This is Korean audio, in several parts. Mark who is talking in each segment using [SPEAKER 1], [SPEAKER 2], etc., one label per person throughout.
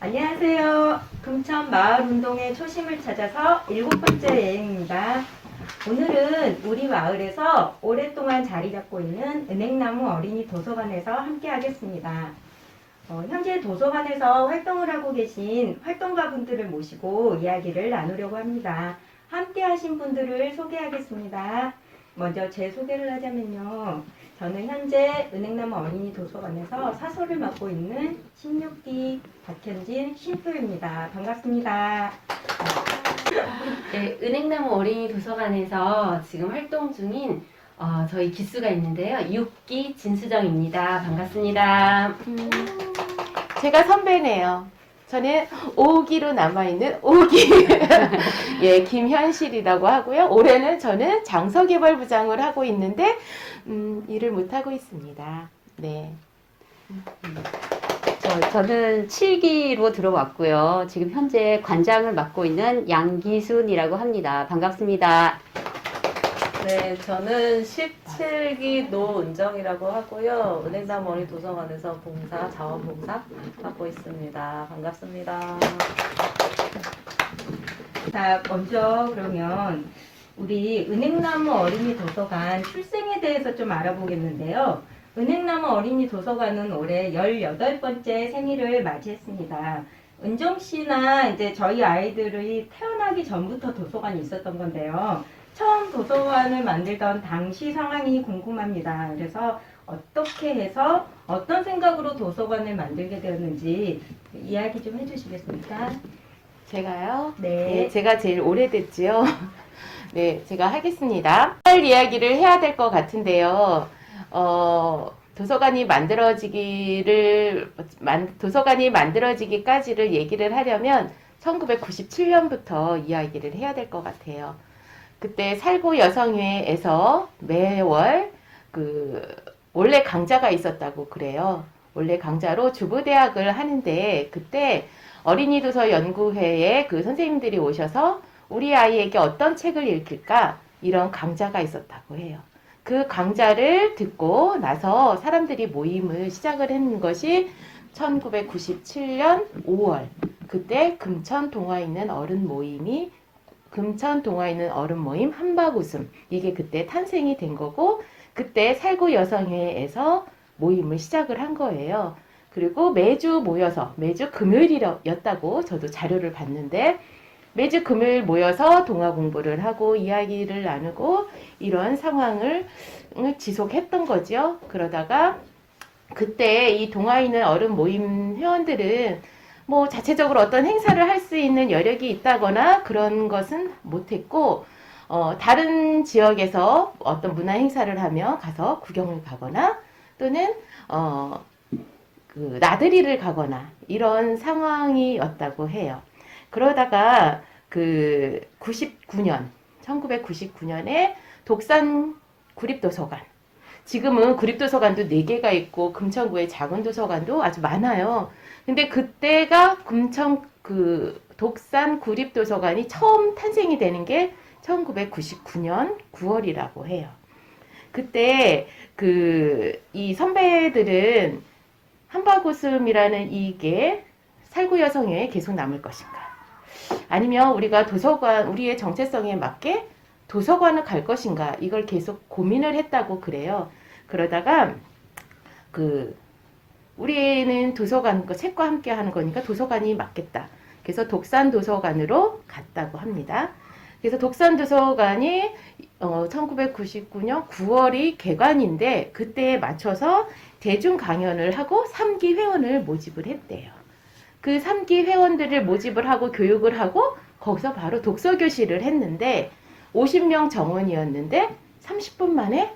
[SPEAKER 1] 안녕하세요. 금천 마을운동의 초심을 찾아서 7번째 여행입니다. 오늘은 우리 마을에서 오랫동안 자리 잡고 있는 은행나무 어린이 도서관에서 함께 하겠습니다. 현재 도서관에서 활동을 하고 계신 활동가분들을 모시고 이야기를 나누려고 합니다. 함께 하신 분들을 소개하겠습니다. 먼저 제 소개를 하자면요. 저는 현재 은행나무 어린이 도서관에서 사서를 맡고 있는 16기 박현진 신표입니다. 반갑습니다.
[SPEAKER 2] 네, 은행나무 어린이 도서관에서 지금 활동 중인 저희 기수가 있는데요. 6기 진수정입니다. 반갑습니다.
[SPEAKER 3] 제가 선배네요. 저는 5기로 남아있는 5기 예, 김현실이라고 하고요. 올해는 저는 장서개발부장을 하고 있는데 일을 못하고 있습니다. 네.
[SPEAKER 4] 저는 7기로 들어왔고요. 지금 현재 관장을 맡고 있는 양기순이라고 합니다. 반갑습니다.
[SPEAKER 5] 네, 저는 17기 노은정이라고 하고요. 은행나무 어린이 도서관에서 자원봉사 맡고 있습니다. 반갑습니다.
[SPEAKER 1] 자, 먼저 그러면 우리 은행나무 어린이 도서관 출생에 대해서 좀 알아보겠는데요. 은행나무 어린이 도서관은 올해 18번째 생일을 맞이했습니다. 은정 씨나 이제 저희 아이들이 태어나기 전부터 도서관이 있었던 건데요. 처음 도서관을 만들던 당시 상황이 궁금합니다. 그래서 어떻게 해서 어떤 생각으로 도서관을 만들게 되었는지 이야기 좀 해주시겠습니까?
[SPEAKER 3] 제가요?
[SPEAKER 1] 네.
[SPEAKER 3] 네, 제가 제일 오래됐지요. 네, 제가 하겠습니다. 할 이야기를 해야 될 것 같은데요. 도서관이 만들어지기까지를 얘기를 하려면 1997년부터 이야기를 해야 될 것 같아요. 그때 살구 여성회에서 매월 원래 강좌가 있었다고 그래요. 원래 강좌로 주부대학을 하는데 그때 어린이 도서 연구회에 그 선생님들이 오셔서 우리 아이에게 어떤 책을 읽힐까 이런 강좌가 있었다고 해요. 그 강좌를 듣고 나서 사람들이 모임을 시작을 했는 것이 1997년 5월 그때 금천 동화 있는 어른 모임 한박웃음 이게 그때 탄생이 된 거고 그때 살구 여성회에서 모임을 시작을 한 거예요. 그리고 매주 금요일이었다고 저도 자료를 봤는데 매주 금요일 모여서 동화 공부를 하고 이야기를 나누고 이런 상황을 지속했던 거죠. 그러다가 그때 이 동화 있는 어른 모임 회원들은 뭐 자체적으로 어떤 행사를 할 수 있는 여력이 있다거나 그런 것은 못했고 다른 지역에서 어떤 문화 행사를 하며 가서 구경을 가거나 또는 나들이를 가거나 이런 상황이었다고 해요. 그러다가 1999년에 독산 구립도서관 지금은 구립도서관도 4개가 있고 금천구에 작은 도서관도 아주 많아요. 근데 그때가 독산 구립도서관이 처음 탄생이 되는 게 1999년 9월이라고 해요. 그때 이 선배들은 한박웃음이라는 이게 살구 여성회에 계속 남을 것인가? 아니면 우리가 우리의 정체성에 맞게 도서관을 갈 것인가? 이걸 계속 고민을 했다고 그래요. 그러다가 우리는 책과 함께 하는 거니까 도서관이 맞겠다. 그래서 독산 도서관으로 갔다고 합니다. 그래서 독산 도서관이 1999년 9월이 개관인데 그때에 맞춰서 대중 강연을 하고 3기 회원을 모집을 했대요. 그 3기 회원들을 모집을 하고 교육을 하고 거기서 바로 독서교실을 했는데 50명 정원이었는데 30분 만에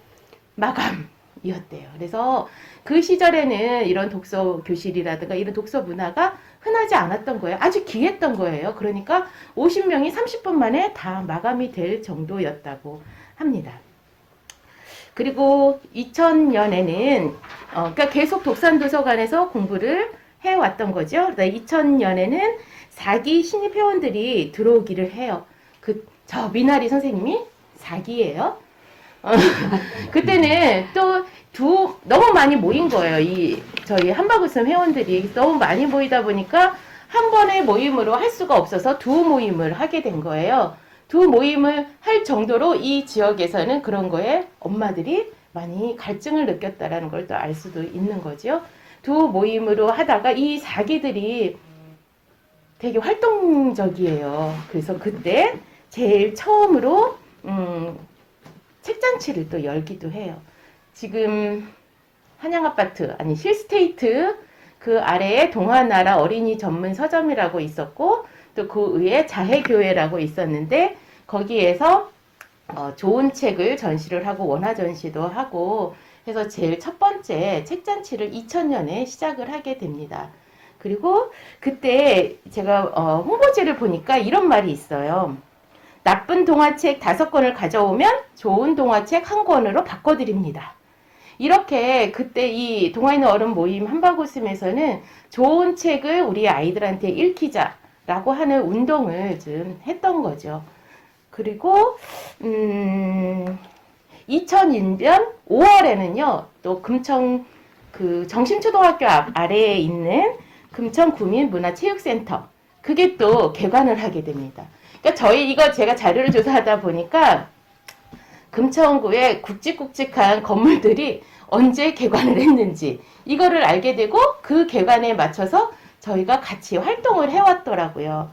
[SPEAKER 3] 마감이었대요. 그래서 그 시절에는 이런 독서교실이라든가 이런 독서 문화가 흔하지 않았던 거예요. 아주 귀했던 거예요. 그러니까 50명이 30분 만에 다 마감이 될 정도였다고 합니다. 그리고 2000년에는 그러니까 계속 독산도서관에서 공부를 해왔던 거죠. 2000년에는 4기 신입 회원들이 들어오기를 해요. 저 미나리 선생님이 4기예요. 그때는 또 너무 많이 모인 거예요. 저희 한박웃음 회원들이 너무 많이 모이다 보니까 한 번의 모임으로 할 수가 없어서 두 모임을 하게 된 거예요. 두 모임을 할 정도로 이 지역에서는 그런 거에 엄마들이 많이 갈증을 느꼈다라는 걸 또 알 수도 있는 거죠. 두 모임으로 하다가 이 사기들이 되게 활동적이에요. 그래서 그때 제일 처음으로 책잔치를 또 열기도 해요. 지금 한양아파트 아니 힐스테이트 그 아래에 동화나라 어린이 전문 서점이라고 있었고 또 그 위에 자해교회라고 있었는데 거기에서 좋은 책을 전시를 하고 원화 전시도 하고 해서 제일 첫 번째 책잔치를 2000년에 시작을 하게 됩니다. 그리고 그때 제가 홍보지를 보니까 이런 말이 있어요. 나쁜 동화책 5권을 가져오면 좋은 동화책 1권으로 바꿔드립니다. 이렇게 그때 이 동화 있는 어른 모임 한바구음에서는 좋은 책을 우리 아이들한테 읽히자라고 하는 운동을 좀 했던 거죠. 그리고 2001년 5월에는요. 또 금천 그 정신초등학교 아래에 있는 금천구민문화체육센터 그게 또 개관을 하게 됩니다. 그러니까 이거 제가 자료를 조사하다 보니까 금천구에 굵직굵직한 건물들이 언제 개관을 했는지 이거를 알게 되고 그 개관에 맞춰서 저희가 같이 활동을 해왔더라고요.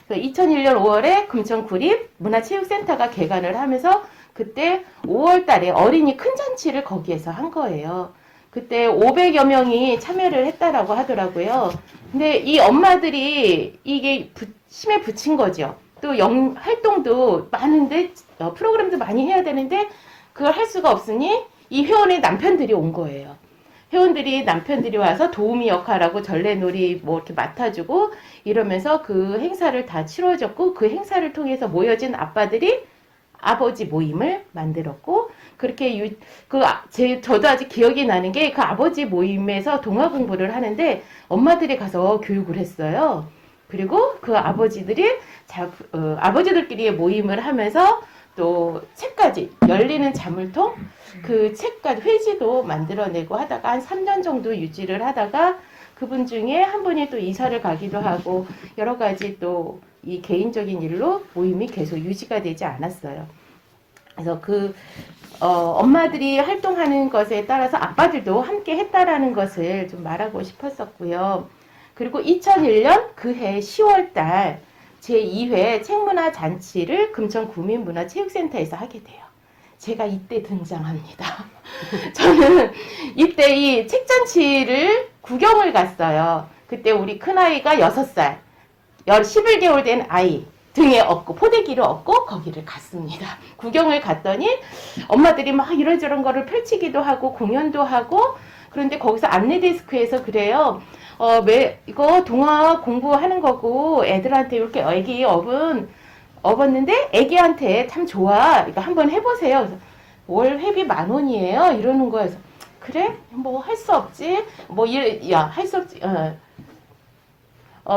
[SPEAKER 3] 2001년 5월에 금천구립문화체육센터가 개관을 하면서 그때 5월 달에 어린이 큰 잔치를 거기에서 한 거예요. 그때 500여 명이 참여를 했다라고 하더라고요. 근데 이 엄마들이 이게 심에 붙인 거죠. 또 활동도 많은데 프로그램도 많이 해야 되는데 그걸 할 수가 없으니 이 회원의 남편들이 온 거예요. 남편들이 와서 도우미 역할하고 전래놀이 뭐 이렇게 맡아주고 이러면서 그 행사를 다 치러줬고 그 행사를 통해서 모여진 아빠들이 아버지 모임을 만들었고 그렇게 저도 아직 기억이 나는 게 그 아버지 모임에서 동화 공부를 하는데 엄마들이 가서 교육을 했어요. 그리고 그 아버지들이 아버지들끼리 모임을 하면서 또 책까지 열리는 자물통 그 책까지 회지도 만들어내고 하다가 한 3년 정도 유지를 하다가 그분 중에 한 분이 또 이사를 가기도 하고 여러 가지 또 이 개인적인 일로 모임이 계속 유지가 되지 않았어요. 그래서 엄마들이 활동하는 것에 따라서 아빠들도 함께 했다라는 것을 좀 말하고 싶었었고요. 그리고 2001년 그해 10월달 제2회 책문화 잔치를 금천구민문화체육센터에서 하게 돼요. 제가 이때 등장합니다. 저는 이때 이 책잔치를 구경을 갔어요. 그때 우리 큰아이가 6살, 11개월 된 아이 등에 업고 포대기를 업고 거기를 갔습니다. 구경을 갔더니 엄마들이 막 이런저런 거를 펼치기도 하고 공연도 하고 그런데 거기서 안내 데스크에서 그래요. 이거 동화 공부하는 거고 애들한테 이렇게 애기 업었는데 애기한테 참 좋아. 이거 한번 해보세요. 그래서 월 회비 10,000원이에요. 이러는 거예요. 그래? 뭐 할 수 없지. 할 수 없지.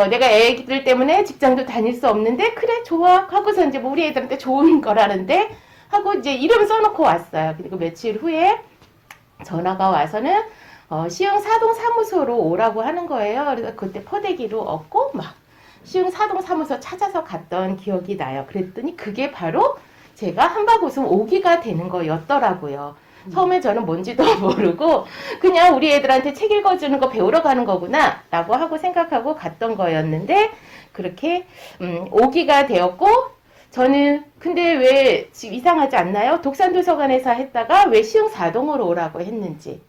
[SPEAKER 3] 내가 애기들 때문에 직장도 다닐 수 없는데 그래 좋아 하고서 이제 뭐 우리 애들한테 좋은 거라는데 하고 이제 이름 써놓고 왔어요. 그리고 며칠 후에 전화가 와서는 시흥 사동 사무소로 오라고 하는 거예요. 그래서 그때 포대기로 얻고 막 시흥 사동 사무소 찾아서 갔던 기억이 나요. 그랬더니 그게 바로 제가 한바구음 5기가 되는 거였더라고요. 처음에 저는 뭔지도 모르고 그냥 우리 애들한테 책 읽어주는 거 배우러 가는 거구나 라고 하고 생각하고 갔던 거였는데 그렇게 5기가 되었고 저는 근데 왜 지금 이상하지 않나요? 독산도서관에서 했다가 왜 시흥 4동으로 오라고 했는지.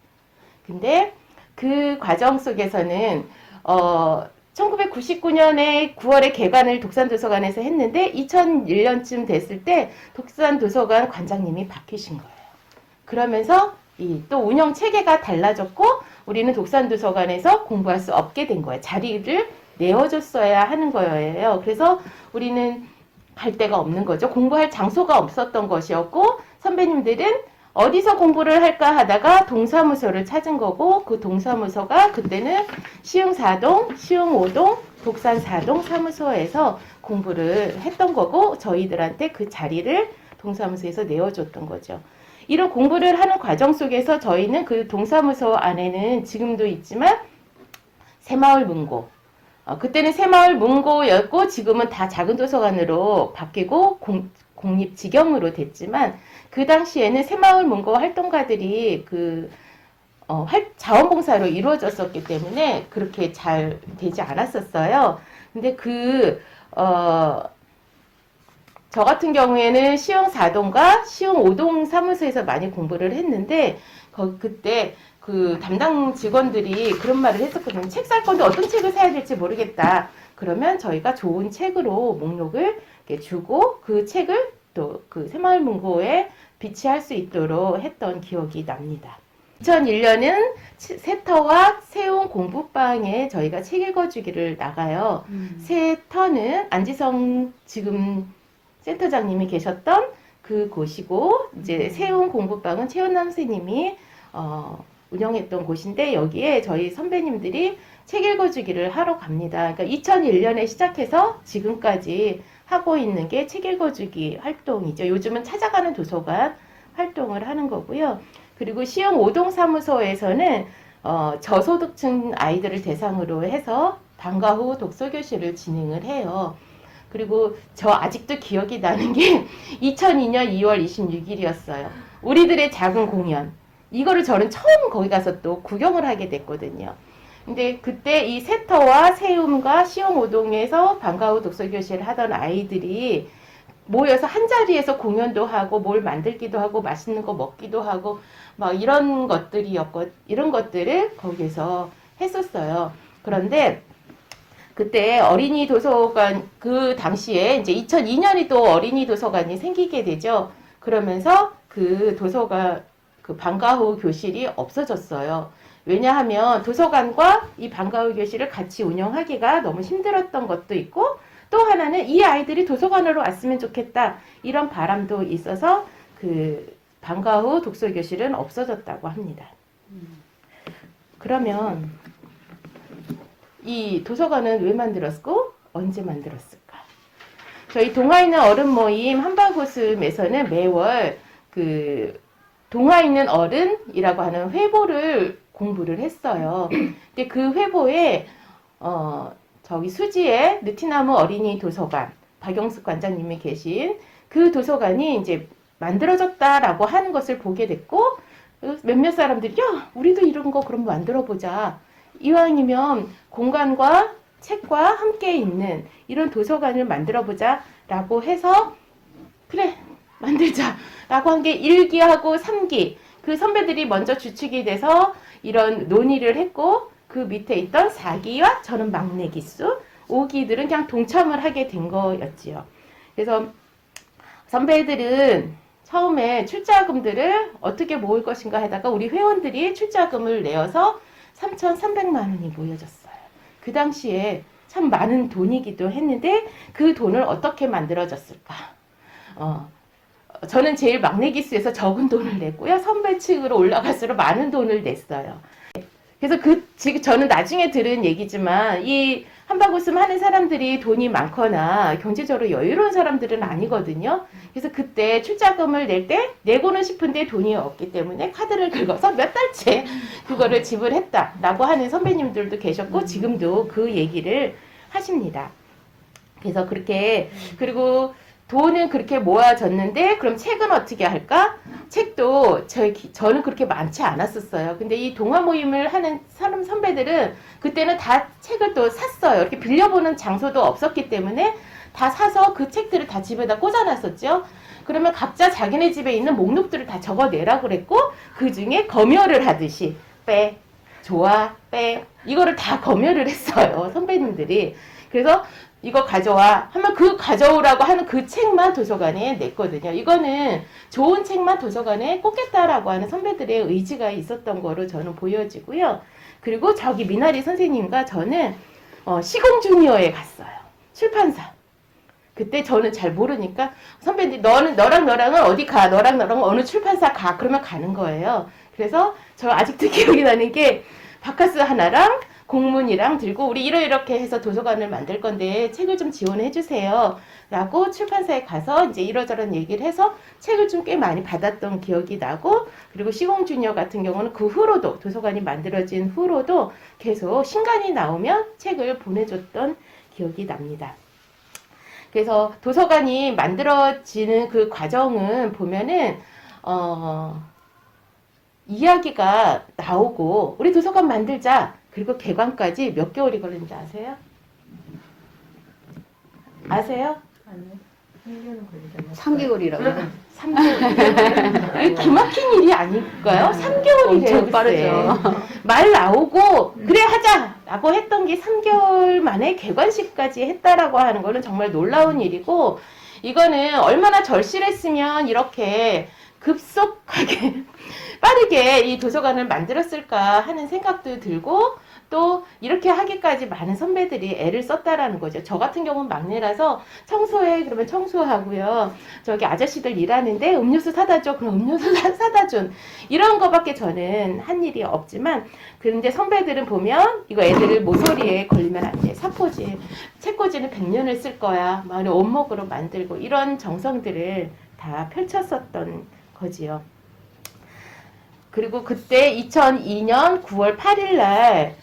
[SPEAKER 3] 근데 그 과정 속에서는 1999년에 9월에 개관을 독산도서관에서 했는데 2001년쯤 됐을 때 독산도서관 관장님이 바뀌신 거예요. 그러면서 또 운영 체계가 달라졌고 우리는 독산도서관에서 공부할 수 없게 된 거예요. 자리를 내어줬어야 하는 거예요. 그래서 우리는 갈 데가 없는 거죠. 공부할 장소가 없었던 것이었고 선배님들은 어디서 공부를 할까 하다가 동사무소를 찾은 거고 그 동사무소가 그때는 시흥 4동, 시흥 5동, 독산 4동 사무소에서 공부를 했던 거고 저희들한테 그 자리를 동사무소에서 내어줬던 거죠. 이런 공부를 하는 과정 속에서 저희는 그 동사무소 안에는 지금도 있지만 새마을 문고, 그때는 새마을 문고였고 지금은 다 작은 도서관으로 바뀌고 공립직영으로 됐지만 그 당시에는 새마을 문고 활동가들이 자원봉사로 이루어졌었기 때문에 그렇게 잘 되지 않았었어요. 근데 저 같은 경우에는 시흥 4동과 시흥 5동 사무소에서 많이 공부를 했는데 그때 그 담당 직원들이 그런 말을 했었거든요. 책 살 건데 어떤 책을 사야 될지 모르겠다. 그러면 저희가 좋은 책으로 목록을 이렇게 주고 그 책을 또 그 새마을문고에 비치할 수 있도록 했던 기억이 납니다. 2001년은 세터와 세운 공부방에 저희가 책 읽어주기를 나가요. 세터는 안지성 지금 센터장님이 계셨던 그 곳이고 이제 세운 공부방은 최은남 선생님이 운영했던 곳인데 여기에 저희 선배님들이 책 읽어주기를 하러 갑니다. 그러니까 2001년에 시작해서 지금까지 하고 있는 게 책 읽어주기 활동이죠. 요즘은 찾아가는 도서관 활동을 하는 거고요. 그리고 시흥 5동 사무소에서는 저소득층 아이들을 대상으로 해서 방과 후 독서교실을 진행을 해요. 그리고 저 아직도 기억이 나는 게 2002년 2월 26일이었어요. 우리들의 작은 공연. 이거를 저는 처음 거기 가서 또 구경을 하게 됐거든요. 근데 그때 이 세터와 세움과 시흥5동에서 방과 후 독서교실을 하던 아이들이 모여서 한 자리에서 공연도 하고 뭘 만들기도 하고 맛있는 거 먹기도 하고 막 이런 것들을 거기서 했었어요. 그런데 그때 어린이 도서관 그 당시에 이제 2002년이 또 어린이 도서관이 생기게 되죠. 그러면서 그 도서관 그 방과 후 교실이 없어졌어요. 왜냐하면 도서관과 이 방과 후 교실을 같이 운영하기가 너무 힘들었던 것도 있고 또 하나는 이 아이들이 도서관으로 왔으면 좋겠다 이런 바람도 있어서 그 방과 후 독서 교실은 없어졌다고 합니다. 그러면 이 도서관은 왜 만들었고 언제 만들었을까? 저희 동화 있는 어른 모임 한바구음에서는 매월 그 동화 있는 어른이라고 하는 회보를 공부를 했어요. 근데 그 회보에 저기 수지의 느티나무 어린이 도서관 박영숙 관장님이 계신 그 도서관이 이제 만들어졌다라고 하는 것을 보게 됐고 몇몇 사람들이 야 우리도 이런 거 그럼 만들어 보자. 이왕이면 공간과 책과 함께 있는 이런 도서관을 만들어 보자라고 해서 그래 만들자라고 한 게 1기하고 3기 그 선배들이 먼저 주축이 돼서 이런 논의를 했고 그 밑에 있던 4기와 저는 막내 기수 5기들은 그냥 동참을 하게 된 거였지요. 그래서 선배들은 처음에 출자금들을 어떻게 모을 것인가 하다가 우리 회원들이 출자금을 내어서 3,300만 원이 모여졌어요. 그 당시에 참 많은 돈이기도 했는데 그 돈을 어떻게 만들어졌을까? 저는 제일 막내 기수에서 적은 돈을 냈고요. 선배 층으로 올라갈수록 많은 돈을 냈어요. 그래서 지금 저는 나중에 들은 얘기지만 이 한바구음 하는 사람들이 돈이 많거나 경제적으로 여유로운 사람들은 아니거든요. 그래서 그때 출자금을 낼 때 내고는 싶은데 돈이 없기 때문에 카드를 긁어서 몇 달째 그거를 지불했다라고 하는 선배님들도 계셨고 지금도 그 얘기를 하십니다. 그래서 그렇게 그리고 돈은 그렇게 모아졌는데 그럼 책은 어떻게 할까? 책도 저는 그렇게 많지 않았었어요. 근데 이 동화 모임을 하는 사람 선배들은 그때는 다 책을 또 샀어요. 이렇게 빌려보는 장소도 없었기 때문에 다 사서 그 책들을 다 집에다 꽂아놨었죠. 그러면 각자 자기네 집에 있는 목록들을 다 적어내라고 그랬고 그 중에 검열을 하듯이 빼, 좋아, 빼 이거를 다 검열을 했어요. 선배님들이. 그래서 이거 가져와 하면 그 가져오라고 하는 그 책만 도서관에 냈거든요. 이거는 좋은 책만 도서관에 꽂겠다라고 하는 선배들의 의지가 있었던 거로 저는 보여지고요. 그리고 저기 미나리 선생님과 저는 시공주니어에 갔어요. 출판사. 그때 저는 잘 모르니까 선배님이 너랑 너랑은 어디 가? 너랑 너랑은 어느 출판사 가? 그러면 가는 거예요. 그래서 저 아직도 기억이 나는 게 바카스 하나랑 공문이랑 들고 우리 이렇게 해서 도서관을 만들 건데 책을 좀 지원해 주세요. 라고 출판사에 가서 이제 이러저런 얘기를 해서 책을 좀 꽤 많이 받았던 기억이 나고, 그리고 시공주니어 같은 경우는 그 후로도 도서관이 만들어진 후로도 계속 신간이 나오면 책을 보내줬던 기억이 납니다. 그래서 도서관이 만들어지는 그 과정은 보면은 이야기가 나오고 우리 도서관 만들자 그리고 개관까지 몇 개월이 걸리는지 아세요? 아세요?
[SPEAKER 1] 아니요. 1년은 걸리잖아요.
[SPEAKER 4] 3개월이라고요.
[SPEAKER 3] 3개월. 이게 기막힌 일이 아닐까요? 3개월이래요.
[SPEAKER 4] 엄청 빠르죠.
[SPEAKER 3] 말 나오고 그래 하자라고 했던 게 3개월 만에 개관식까지 했다라고 하는 거는 정말 놀라운 일이고, 이거는 얼마나 절실했으면 이렇게 급속하게 빠르게 이 도서관을 만들었을까 하는 생각도 들고, 또 이렇게 하기까지 많은 선배들이 애를 썼다라는 거죠. 저 같은 경우는 막내라서 청소해 그러면 청소하고요. 저기 아저씨들 일하는데 음료수 사다 줘 그럼 음료수 사다 준 이런 거밖에 저는 한 일이 없지만, 그런데 선배들은 보면 이거 애들 모서리에 걸리면 안 돼. 사포질, 책꽂이는 100년을 쓸 거야. 막 원목으로 만들고 이런 정성들을 다 펼쳤었던 거지요. 그리고 그때 2002년 9월 8일 날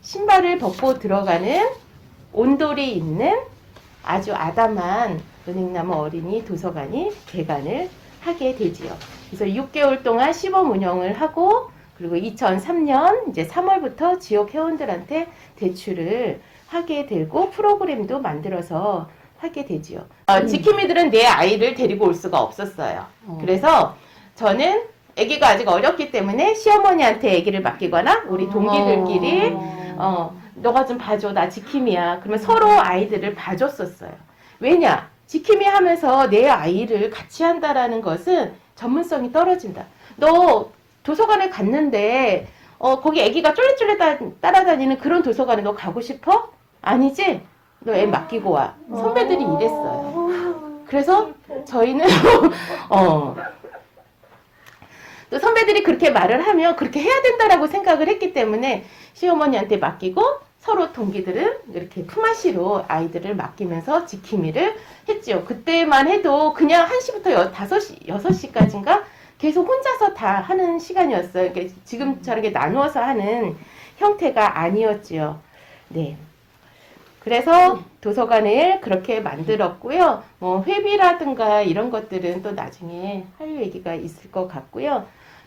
[SPEAKER 3] 신발을 벗고 들어가는 온돌이 있는 아주 아담한 은행나무 어린이 도서관이 개관을 하게 되지요. 그래서 6개월 동안 시범 운영을 하고, 그리고 2003년 이제 3월부터 지역 회원들한테 대출을 하게 되고 프로그램도 만들어서 하게 되지요. 지킴이들은 내 아이를 데리고 올 수가 없었어요. 그래서 저는 아기가 아직 어렸기 때문에 시어머니한테 아기를 맡기거나 우리 동기들끼리 너가 좀 봐줘, 나 지킴이야. 그러면 서로 아이들을 봐줬었어요. 왜냐? 지킴이 하면서 내 아이를 같이 한다라는 것은 전문성이 떨어진다. 너 도서관에 갔는데 거기 아기가 쫄래쫄래 따라다니는 그런 도서관에 너 가고 싶어? 아니지? 너 애 맡기고 와. 선배들이 이랬어요. 그래서 저희는 또 선배들이 그렇게 말을 하면 그렇게 해야 된다라고 생각을 했기 때문에 시어머니한테 맡기고 서로 동기들은 이렇게 품앗이로 아이들을 맡기면서 지킴이를 했지요. 그때만 해도 그냥 1시부터 5시, 6시까지인가 계속 혼자서 다 하는 시간이었어요. 그러니까 지금처럼 이렇게 나누어서 하는 형태가 아니었지요. 네. 그래서 도서관을 그렇게 만들었고요. 뭐 회비라든가 이런 것들은 또 나중에 할 얘기가 있을 것 같고요.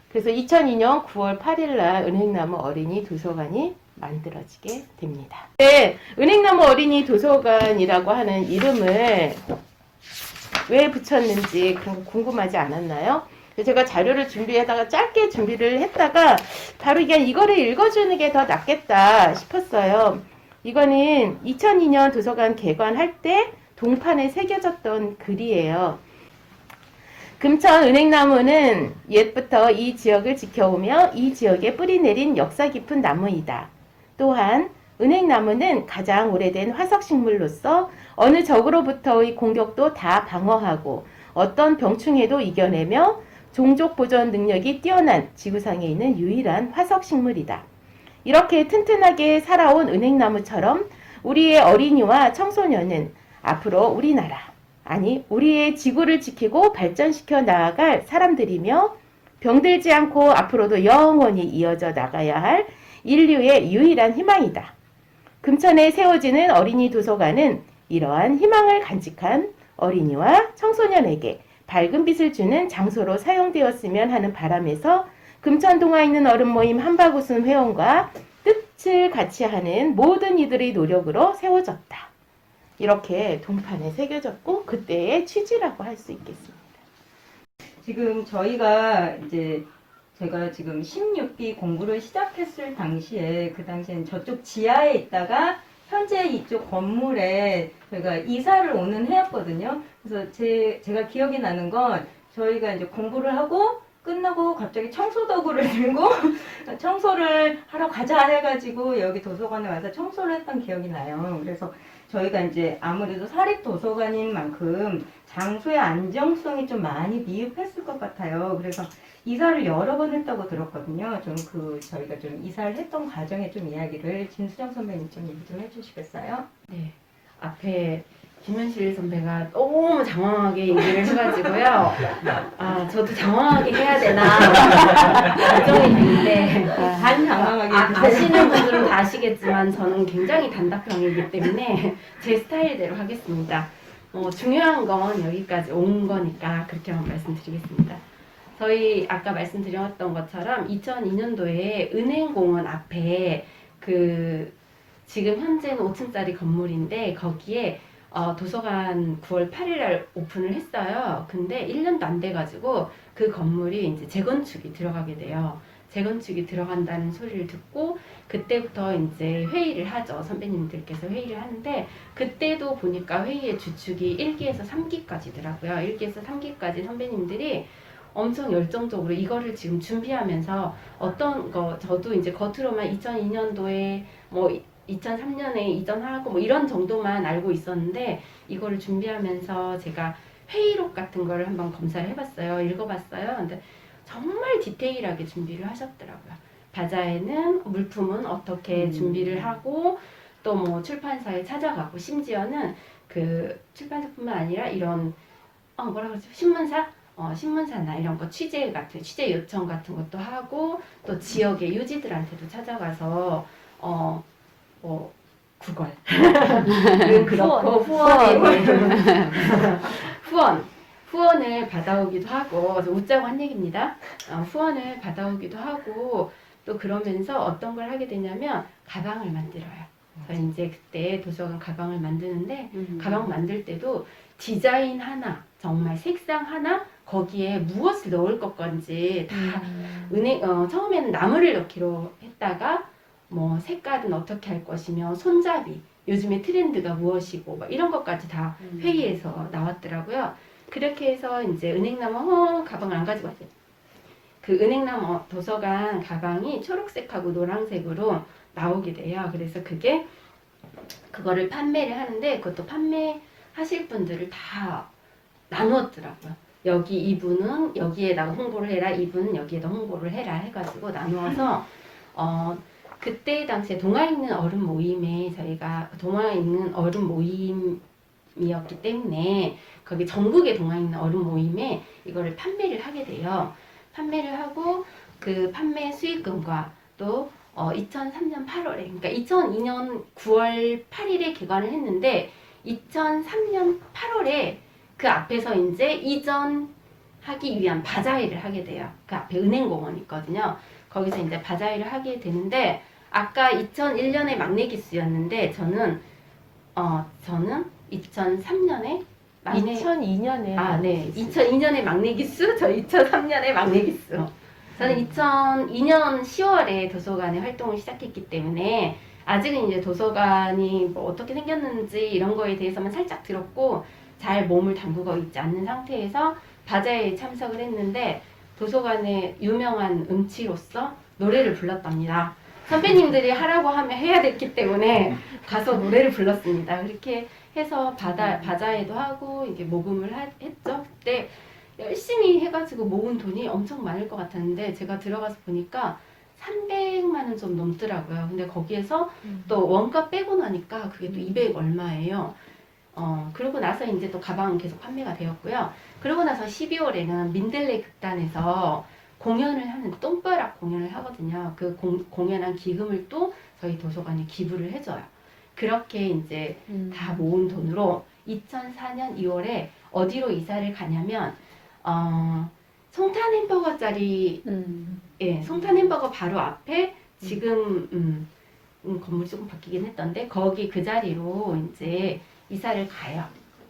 [SPEAKER 3] 그래서 2002년 9월 8일 날 은행나무 어린이 도서관이 만들어지게 됩니다. 네, 은행나무 어린이 도서관이라고 하는 이름을 왜 붙였는지 그런 거 궁금하지 않았나요? 제가 자료를 준비하다가 짧게 준비를 했다가 바로 이거를 읽어주는 게 더 낫겠다 싶었어요. 이거는 2002년 도서관 개관할 때 동판에 새겨졌던 글이에요. 금천 은행나무는 옛부터 이 지역을 지켜오며 이 지역에 뿌리 내린 역사 깊은 나무이다. 또한 은행나무는 가장 오래된 화석식물로서 어느 적으로부터의 공격도 다 방어하고 어떤 병충해도 이겨내며 종족 보존 능력이 뛰어난 지구상에 있는 유일한 화석식물이다. 이렇게 튼튼하게 살아온 은행나무처럼 우리의 어린이와 청소년은 앞으로 우리나라, 아니 우리의 지구를 지키고 발전시켜 나아갈 사람들이며 병들지 않고 앞으로도 영원히 이어져 나가야 할 인류의 유일한 희망이다. 금천에 세워지는 어린이 도서관은 이러한 희망을 간직한 어린이와 청소년에게 밝은 빛을 주는 장소로 사용되었으면 하는 바람에서 금천 동화에 있는 어른 모임 한바구순 회원과 뜻을 같이 하는 모든 이들의 노력으로 세워졌다. 이렇게 동판에 새겨졌고 그때의 취지라고 할 수 있겠습니다.
[SPEAKER 1] 지금 제가 지금 16기 공부를 시작했을 당시에 그 당시엔 저쪽 지하에 있다가 현재 이쪽 건물에 저희가 이사를 오는 해였거든요. 그래서 제가 기억이 나는 건 저희가 이제 공부를 하고 끝나고 갑자기 청소도구를 들고 청소를 하러 가자 해가지고 여기 도서관에 와서 청소를 했던 기억이 나요. 그래서 저희가 이제 아무래도 사립도서관인 만큼 장소의 안정성이 좀 많이 미흡했을 것 같아요. 그래서 이사를 여러 번 했다고 들었거든요. 좀 저희가 좀 이사를 했던 과정에 좀 이야기를 진수정 선배님 좀 얘기 좀 해주시겠어요?
[SPEAKER 2] 네. 앞에 김현실 선배가 너무 장황하게 얘기를 해가지고요. 아, 저도 장황하게 해야 되나 걱정이 되는데
[SPEAKER 1] 반 장황하게
[SPEAKER 2] 아시는 분들은 다 아시겠지만 저는 굉장히 단답형이기 때문에 제 스타일대로 하겠습니다. 중요한 건 여기까지 온 거니까 그렇게 한번 말씀드리겠습니다. 저희 아까 말씀드렸던 것처럼 2002년도에 은행공원 앞에 지금 현재는 5층짜리 건물인데 거기에 도서관 9월 8일날 오픈을 했어요. 근데 1년도 안 돼가지고 그 건물이 이제 재건축이 들어가게 돼요. 재건축이 들어간다는 소리를 듣고 그때부터 이제 회의를 하죠. 선배님들께서 회의를 하는데 그때도 보니까 회의의 주축이 1기에서 3기까지더라고요. 1기에서 3기까지 선배님들이 엄청 열정적으로 이거를 지금 준비하면서 어떤 거 저도 이제 겉으로만 2002년도에 뭐 2003년에 이전하고 뭐 이런 정도만 알고 있었는데 이거를 준비하면서 제가 회의록 같은 거를 한번 검사를 해봤어요. 읽어봤어요. 근데 정말 디테일하게 준비를 하셨더라고요. 바자회는 물품은 어떻게 준비를 하고 또 뭐 출판사에 찾아가고 심지어는 그 출판사뿐만 아니라 이런 뭐라 그러죠? 신문사나 이런 거 취재 요청 같은 것도 하고 또 지역의 유지들한테도 찾아가서 구걸 그렇고 후원을 받아오기도 하고 그래서 웃자고 한 얘기입니다. 후원을 받아오기도 하고 또 그러면서 어떤 걸 하게 되냐면 가방을 만들어요. 저희 이제 그때 도서관 가방을 만드는데 가방 만들 때도 디자인 하나 정말 색상 하나 거기에 무엇을 넣을 것 건지 다 처음에는 나무를 넣기로 했다가 뭐 색깔은 어떻게 할 것이며 손잡이 요즘에 트렌드가 무엇이고 막 이런 것까지 다 회의에서 나왔더라고요. 그렇게 해서 이제 은행나무 가방을 안 가지고 왔어요. 그 은행나무 도서관 가방이 초록색하고 노란색으로 나오게 돼요. 그래서 그거를 판매를 하는데 그것도 판매하실 분들을 다 나누었더라고요. 여기 이분은 여기에다가 홍보를 해라, 이분은 여기에다 홍보를 해라 해가지고 나누어서 그때 당시에 동화 읽는 어른 모임에 저희가 동화 읽는 어른 모임이었기 때문에 거기 전국의 동화 읽는 어른 모임에 이거를 판매를 하게 돼요. 판매를 하고 그 판매 수익금과 또 2003년 8월에 그러니까 2002년 9월 8일에 개관을 했는데 2003년 8월에 그 앞에서 이제 이전하기 위한 바자회를 하게 돼요. 그 앞에 은행공원이 있거든요. 거기서 이제 바자회를 하게 되는데 아까 2001년에 막내 기수였는데 저는 2003년에
[SPEAKER 3] 2002년에
[SPEAKER 2] 네. 2002년에 막내 기수, 저 2003년에 막내 기수. 저는 2002년 10월에 도서관에 활동을 시작했기 때문에 아직은 이제 도서관이 뭐 어떻게 생겼는지 이런 거에 대해서만 살짝 들었고 잘 몸을 담그고 있지 않는 상태에서 바자회에 참석을 했는데 도서관의 유명한 음치로서 노래를 불렀답니다. 선배님들이 하라고 하면 해야 됐기 때문에 가서 노래를 불렀습니다. 그렇게 해서 바자회도 하고 이게 모금을 했죠. 그때 열심히 해가지고 모은 돈이 엄청 많을 것 같았는데 제가 들어가서 보니까 300만 원 좀 넘더라고요. 근데 거기에서 또 원가 빼고 나니까 그게 또 200 얼마예요. 그러고 나서 이제 또 가방은 계속 판매가 되었고요. 그러고 나서 12월에는 민들레 극단에서 공연을 하는 똥벼락 공연을 하거든요. 그 공연한 기금을 또 저희 도서관에 기부를 해줘요. 그렇게 이제 다 모은 돈으로 2004년 2월에 어디로 이사를 가냐면 송탄 햄버거짜리 예, 송탄 햄버거 바로 앞에 지금 건물이 조금 바뀌긴 했던데 거기 그 자리로 이제 이사를 가요.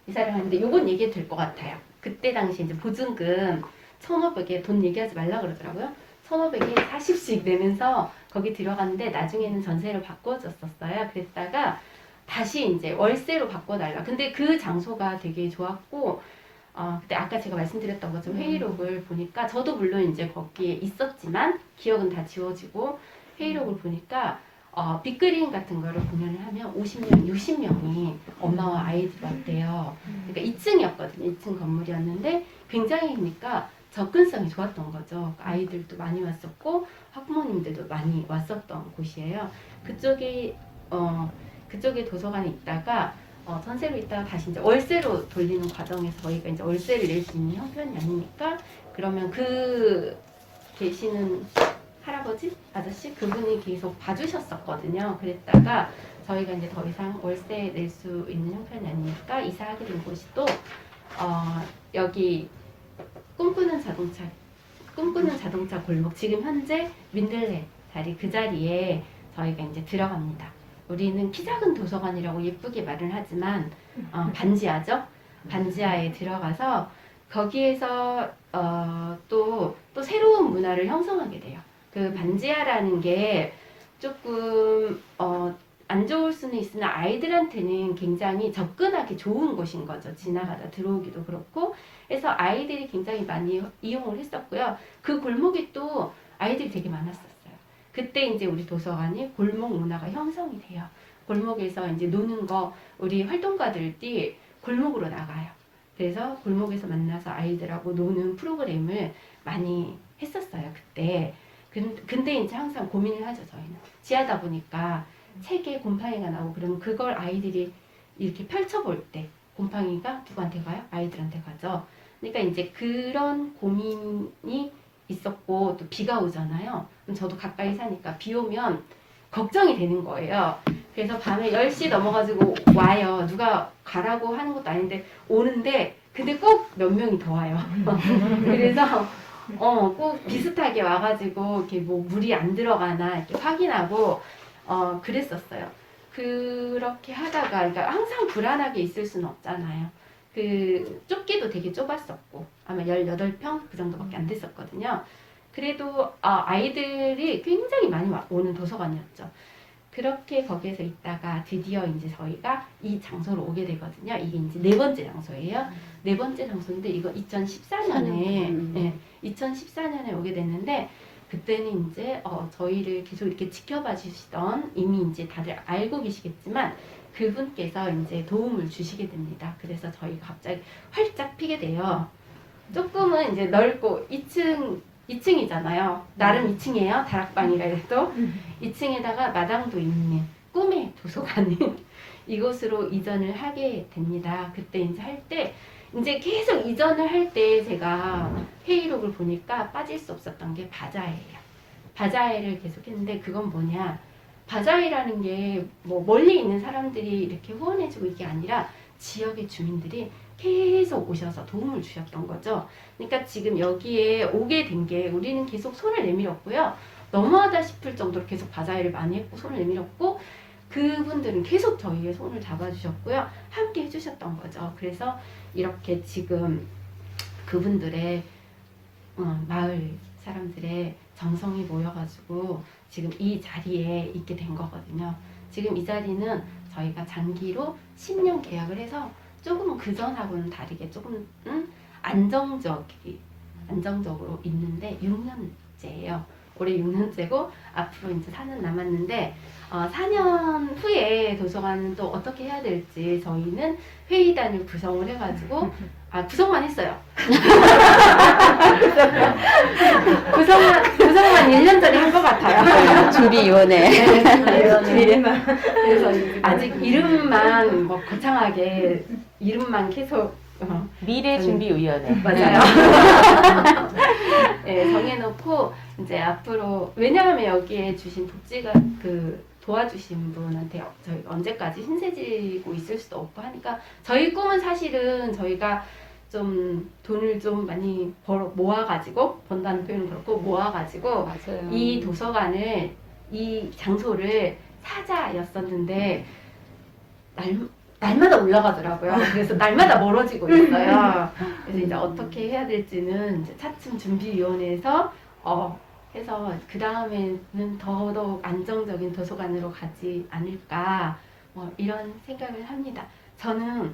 [SPEAKER 2] 이사를 하는데 요건 얘기해도 될 것 같아요. 그때 당시 이제 보증금 1,500에 돈 얘기하지 말라 그러더라고요. 1,500에 40씩 내면서 거기 들어갔는데 나중에는 전세로 바꿔줬었어요. 그랬다가 다시 이제 월세로 바꿔달라. 근데 그 장소가 되게 좋았고 그때 아까 제가 말씀드렸던 것처럼 회의록을 보니까 저도 물론 이제 거기에 있었지만 기억은 다 지워지고 회의록을 보니까 빅그린 같은 거를 공연을 하면 50명, 60명이 엄마와 아이들이 왔대요. 그러니까 2층이었거든요. 2층 건물이었는데 굉장히 그러니까 접근성이 좋았던 거죠. 아이들도 많이 왔었고 학부모님들도 많이 왔었던 곳이에요. 그쪽에 도서관에 있다가 전세로 있다가 다시 이제 월세로 돌리는 과정에서 저희가 이제 월세를 낼 수 있는 형편이 아니니까 그러면 그 계시는 할아버지, 아저씨 그분이 계속 봐주셨었거든요. 그랬다가 저희가 이제 더 이상 월세 낼 수 있는 형편이 아니니까 이사하게 된 곳이 또 여기 꿈꾸는 자동차 골목 지금 현재 민들레 자리 그 자리에 저희가 이제 들어갑니다. 우리는 키 작은 도서관이라고 예쁘게 말을 하지만 반지하죠. 반지하에 들어가서 거기에서 또 새로운 문화를 형성하게 돼요. 그 반지하라는 게 조금 안 좋을 수는 있으나 아이들한테는 굉장히 접근하기 좋은 곳인 거죠. 지나가다 들어오기도 그렇고 해서 아이들이 굉장히 많이 이용을 했었고요. 그 골목이 또 아이들이 되게 많았었어요. 그때 이제 우리 도서관이 골목 문화가 형성이 돼요. 골목에서 이제 노는 거 우리 활동가들이 골목으로 나가요. 그래서 골목에서 만나서 아이들하고 노는 프로그램을 많이 했었어요. 그때. 근데 이제 항상 고민을 하죠. 저희는 지하다 보니까 책에 곰팡이가 나오고 그러면 그걸 아이들이 이렇게 펼쳐볼 때 곰팡이가 누구한테 가요? 아이들한테 가죠. 그러니까 이제 그런 고민이 있었고 또 비가 오잖아요. 그럼 저도 가까이 사니까 비 오면 걱정이 되는 거예요. 그래서 밤에 10시 넘어가지고 와요. 누가 가라고 하는 것도 아닌데 오는데 근데 꼭 몇 명이 더 와요. 그래서 꼭 비슷하게 와가지고 이렇게 뭐 물이 안 들어가나 이렇게 확인하고 그랬었어요. 그렇게 하다가 그러니까 항상 불안하게 있을 수는 없잖아요. 그 좁기도 되게 좁았었고 아마 18평 그 정도밖에 안 됐었거든요. 그래도 아이들이 굉장히 많이 오는 도서관이었죠. 그렇게 거기에서 있다가 드디어 이제 저희가 이 장소로 오게 되거든요. 이게 이제 4번째 장소예요. 4번째 장소인데 이거 2014년에 2014년에 오게 됐는데 그때는 이제 저희를 계속 이렇게 지켜봐 주시던 이미 이제 다들 알고 계시겠지만 그분께서 이제 도움을 주시게 됩니다. 그래서 저희가 갑자기 활짝 피게 돼요. 조금은 이제 넓고 2층이잖아요. 나름 2층이에요. 다락방이라 해도 2층에다가 마당도 있는 꿈의 도서관인 이곳으로 이전을 하게 됩니다. 그때 이제 할 때 이제 계속 이전을 할 때 제가 회의록을 보니까 빠질 수 없었던 게 바자회예요. 바자회를 계속 했는데 그건 뭐냐? 바자회라는 게 뭐 멀리 있는 사람들이 이렇게 후원해주고 이게 아니라 지역의 주민들이 계속 오셔서 도움을 주셨던 거죠. 그러니까 지금 여기에 오게 된 게 우리는 계속 손을 내밀었고요. 너무하다 싶을 정도로 계속 바자회를 많이 했고 손을 내밀었고 그분들은 계속 저희의 손을 잡아주셨고요. 함께 해주셨던 거죠. 그래서 이렇게 지금 그분들의 마을 사람들의 정성이 모여가지고 지금 이 자리에 있게 된 거거든요. 지금 이 자리는 저희가 장기로 10년 계약을 해서 조금은 그전하고는 다르게 조금 안정적으로 있는데 6년째예요. 올해 6년째고 앞으로 이제 4년 남았는데 4년 후에 도서관은 또 어떻게 해야 될지 저희는 회의단을 구성을 해가지고 구성만 했어요. 구성만 1년 전에 한 것 같아요.
[SPEAKER 4] 준비위원회.
[SPEAKER 2] 그래서 아직 이름만 뭐 거창하게 이름만 계속
[SPEAKER 3] 미래준비위원회.
[SPEAKER 2] 맞아요. 네, 정해놓고 이제 앞으로 왜냐하면 여기에 주신 복지가 도와주신 분한테 저희 언제까지 신세지고 있을 수도 없고 하니까 저희 꿈은 사실은 저희가 좀 돈을 좀 많이 모아가지고 번다는 표현은 그렇고 모아가지고
[SPEAKER 5] 맞아요.
[SPEAKER 2] 이 도서관을 이 장소를 사자였었는데 날마다 올라가더라고요. 그래서 날마다 멀어지고 있어요. 그래서 이제 어떻게 해야 될지는 이제 차츰 준비위원회에서 해서 그 다음에는 더더욱 안정적인 도서관으로 가지 않을까 이런 생각을 합니다. 저는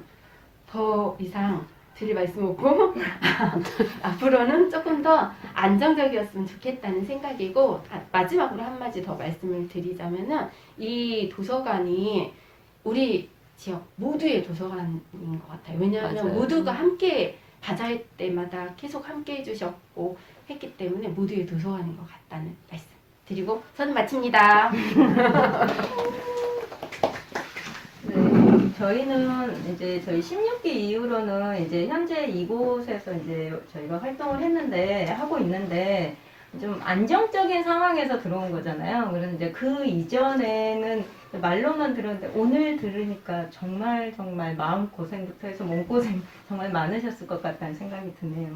[SPEAKER 2] 더 이상 드릴 말씀 없고 앞으로는 조금 더 안정적이었으면 좋겠다는 생각이고 마지막으로 한마디 더 말씀을 드리자면은 이 도서관이 우리 지역 모두의 도서관인 것 같아요. 왜냐하면
[SPEAKER 5] 맞아요.
[SPEAKER 2] 모두가 함께 바자회 때마다 계속 함께 해주셨고 했기 때문에 모두의 도서관인 것 같다는 말씀 드리고 저는 마칩니다.
[SPEAKER 1] 네, 저희는 이제 저희 16기 이후로는 이제 현재 이곳에서 이제 저희가 활동을 하고 있는데 좀 안정적인 상황에서 들어온 거잖아요. 그래서 이제 그 이전에는 말로만 들었는데 오늘 들으니까 정말 마음 고생부터 해서 몸 고생 정말 많으셨을 것 같다는 생각이 드네요.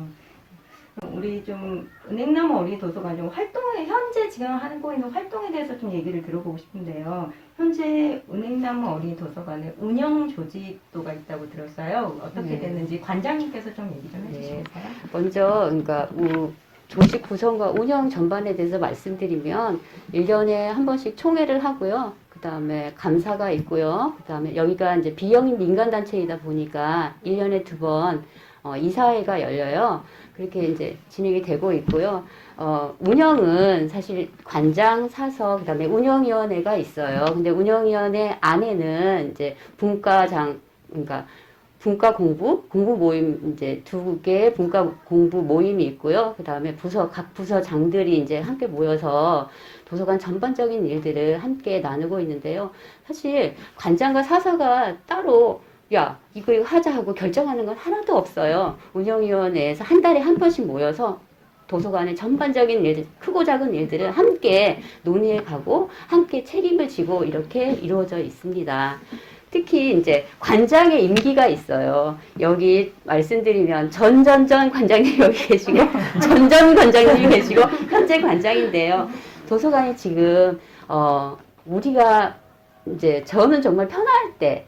[SPEAKER 1] 우리 좀 은행나무 어린이 도서관 좀 현재 지금 하고 있는 활동에 대해서 좀 얘기를 들어보고 싶은데요. 현재 은행나무 어린이 도서관의 운영 조직도가 있다고 들었어요. 어떻게
[SPEAKER 4] 네.
[SPEAKER 1] 됐는지 관장님께서 좀 얘기 좀
[SPEAKER 4] 네.
[SPEAKER 1] 해주실까요?
[SPEAKER 4] 먼저 그러니까 조직 구성과 운영 전반에 대해서 말씀드리면 1년에 한 번씩 총회를 하고요. 그 다음에 감사가 있고요. 그 다음에 여기가 이제 비영리 민간단체이다 보니까 1년에 2번 이사회가 열려요. 그렇게 이제 진행이 되고 있고요. 운영은 사실 관장, 사석, 그 다음에 운영위원회가 있어요. 근데 운영위원회 안에는 이제 분과장, 그러니까 분과 공부 모임 이제 2개의 분과 공부 모임이 있고요. 그 다음에 각 부서장들이 이제 함께 모여서 도서관 전반적인 일들을 함께 나누고 있는데요. 사실 관장과 사사가 따로 야, 이거 하자 하고 결정하는 건 하나도 없어요. 운영위원회에서 한 달에 한 번씩 모여서 도서관의 전반적인 일들, 크고 작은 일들을 함께 논의해 가고 함께 책임을 지고 이렇게 이루어져 있습니다. 특히 이제 관장의 임기가 있어요. 여기 말씀드리면 전전전 관장님 여기 계시고 전전 관장님 계시고 현재 관장인데요. 도서관이 지금 우리가 이제 저는 정말 편할 때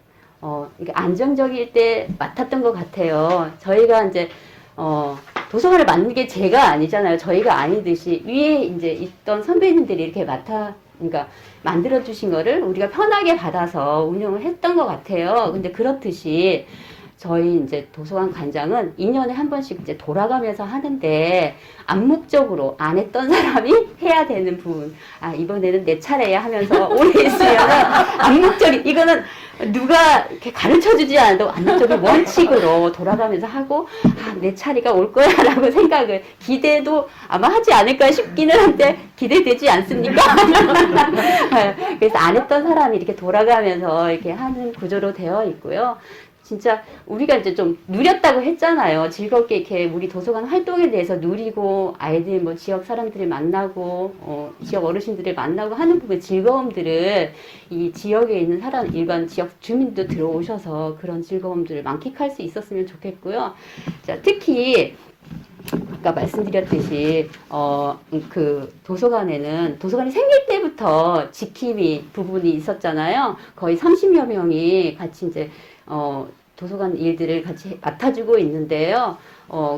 [SPEAKER 4] 이게 안정적일 때 맡았던 것 같아요. 저희가 이제 도서관을 만든 게 제가 아니잖아요. 저희가 아니듯이 위에 이제 있던 선배님들이 이렇게 그러니까 만들어주신 거를 우리가 편하게 받아서 운영을 했던 것 같아요. 근데 그렇듯이 저희 이제 도서관 관장은 2년에 한 번씩 이제 돌아가면서 하는데 암묵적으로 안 했던 사람이 해야 되는 부분. 아, 이번에는 내 차례야 하면서 오래 있으면은 암묵적인, 이거는 누가 이렇게 가르쳐 주지 않아도 암묵적인 원칙으로 돌아가면서 하고, 아, 내 차례가 올 거야 라고 생각을, 기대도 아마 하지 않을까 싶기는 한데, 기대되지 않습니까? 그래서 안 했던 사람이 이렇게 돌아가면서 이렇게 하는 구조로 되어 있고요. 진짜 우리가 이제 좀 누렸다고 했잖아요. 즐겁게 이렇게 우리 도서관 활동에 대해서 누리고 아이들 뭐 지역 사람들을 만나고 지역 어르신들을 만나고 하는 부분의 즐거움들을 이 지역에 있는 일반 지역 주민도 들어오셔서 그런 즐거움들을 만끽할 수 있었으면 좋겠고요. 자, 특히 아까 말씀드렸듯이 그 도서관이 생길 때부터 지킴이 부분이 있었잖아요. 거의 30여 명이 같이 이제 도서관 일들을 같이 맡아주고 있는데요.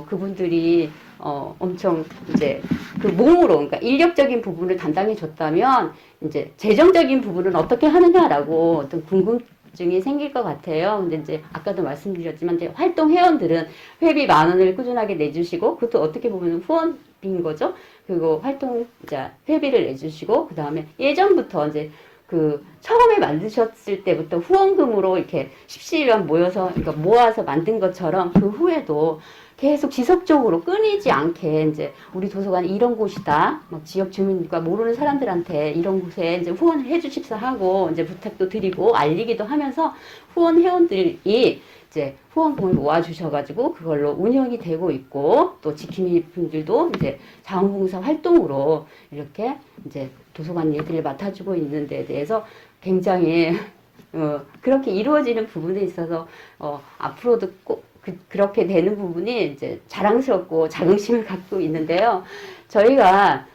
[SPEAKER 4] 그분들이 엄청 이제 그 몸으로, 그러니까 인력적인 부분을 담당해 줬다면 이제 재정적인 부분은 어떻게 하느냐라고 어떤 궁금증이 생길 것 같아요. 근데 이제 아까도 말씀드렸지만 이제 활동 회원들은 회비 10,000원을 꾸준하게 내주시고, 그것도 어떻게 보면 후원비인 거죠. 그리고 활동 회비를 내주시고, 그 다음에 예전부터 이제 그 처음에 만드셨을 때부터 후원금으로 이렇게 십시일반 그러니까 모아서 만든 것처럼 그 후에도 계속 지속적으로 끊이지 않게 이제 우리 도서관이 이런 곳이다, 막 지역 주민과 모르는 사람들한테 이런 곳에 이제 후원을 해주십사 하고 이제 부탁도 드리고 알리기도 하면서 후원 회원들이 이제 후원금을 모아주셔가지고 그걸로 운영이 되고 있고, 또 지킴이 분들도 이제 자원봉사 활동으로 이렇게 이제 도서관 일들을 맡아주고 있는 데 대해서 굉장히 그렇게 이루어지는 부분에 있어서 앞으로도 꼭 그렇게 되는 부분이 이제 자랑스럽고 자긍심을 갖고 있는데요. 저희가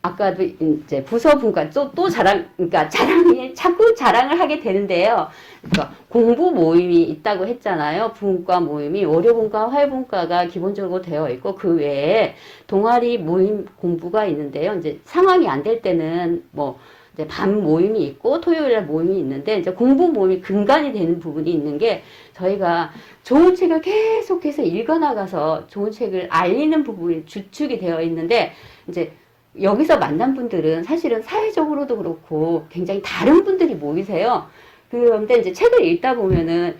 [SPEAKER 4] 아까도 이제 부서분과 또 그러니까 자꾸 자랑을 하게 되는데요. 그러니까 공부 모임이 있다고 했잖아요. 분과 모임이 월요분과 화요분과가 기본적으로 되어 있고, 그 외에 동아리 모임 공부가 있는데요. 이제 상황이 안 될 때는 뭐 이제 밤 모임이 있고 토요일에 모임이 있는데 이제 공부 모임이 근간이 되는 부분이 있는 게 저희가 좋은 책을 계속해서 읽어나가서 좋은 책을 알리는 부분이 주축이 되어 있는데 이제 여기서 만난 분들은 사실은 사회적으로도 그렇고 굉장히 다른 분들이 모이세요. 그런데 이제 책을 읽다 보면은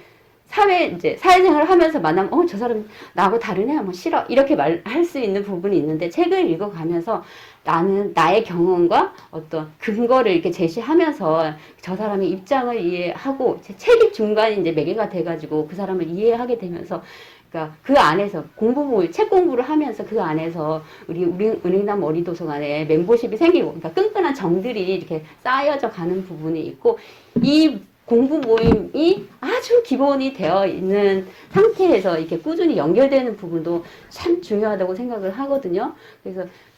[SPEAKER 4] 사회생활을 하면서 만나면, 저 사람 나하고 다르네? 뭐 싫어. 이렇게 말할 수 있는 부분이 있는데 책을 읽어가면서 나는 나의 경험과 어떤 근거를 이렇게 제시하면서 저 사람의 입장을 이해하고 제 책이 중간에 이제 매개가 돼가지고 그 사람을 이해하게 되면서 그러니까 그 안에서 책 공부를 하면서 그 안에서 우리 은행남 어린도서관에 멤버십이 생기고, 그러니까 끈끈한 정들이 이렇게 쌓여져 가는 부분이 있고, 이 공부 모임이 아주 기본이 되어 있는 상태에서 이렇게 꾸준히 연결되는 부분도 참 중요하다고 생각을 하거든요.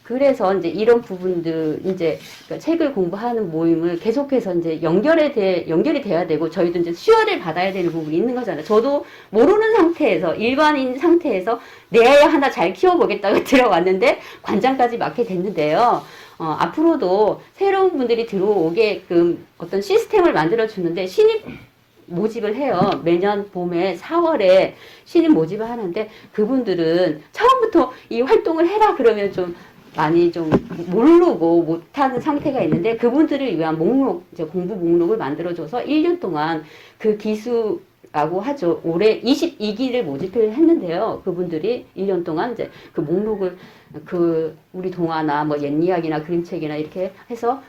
[SPEAKER 4] 그래서 이제 이런 부분들, 이제 그러니까 책을 공부하는 모임을 계속해서 이제 연결이 돼야 되고, 저희도 이제 수혈을 받아야 되는 부분이 있는 거잖아요. 저도 모르는 상태에서, 일반인 상태에서 내 아이 하나 잘 키워보겠다고 들어왔는데, 관장까지 맡게 됐는데요. 앞으로도 새로운 분들이 들어오게끔 어떤 시스템을 만들어 주는데, 신입 모집을 해요. 매년 봄에 4월에 신입 모집을 하는데, 그분들은 처음부터 이 활동을 해라 그러면 좀 많이 좀 모르고 못하는 상태가 있는데, 그분들을 위한 이제 공부 목록을 만들어줘서 1년 동안 그 기수라고 하죠. 올해 22기를 모집을 했는데요. 그분들이 1년 동안 이제 그 목록을 우리 동화나 뭐 옛이야기나 그림책이나 이렇게 해서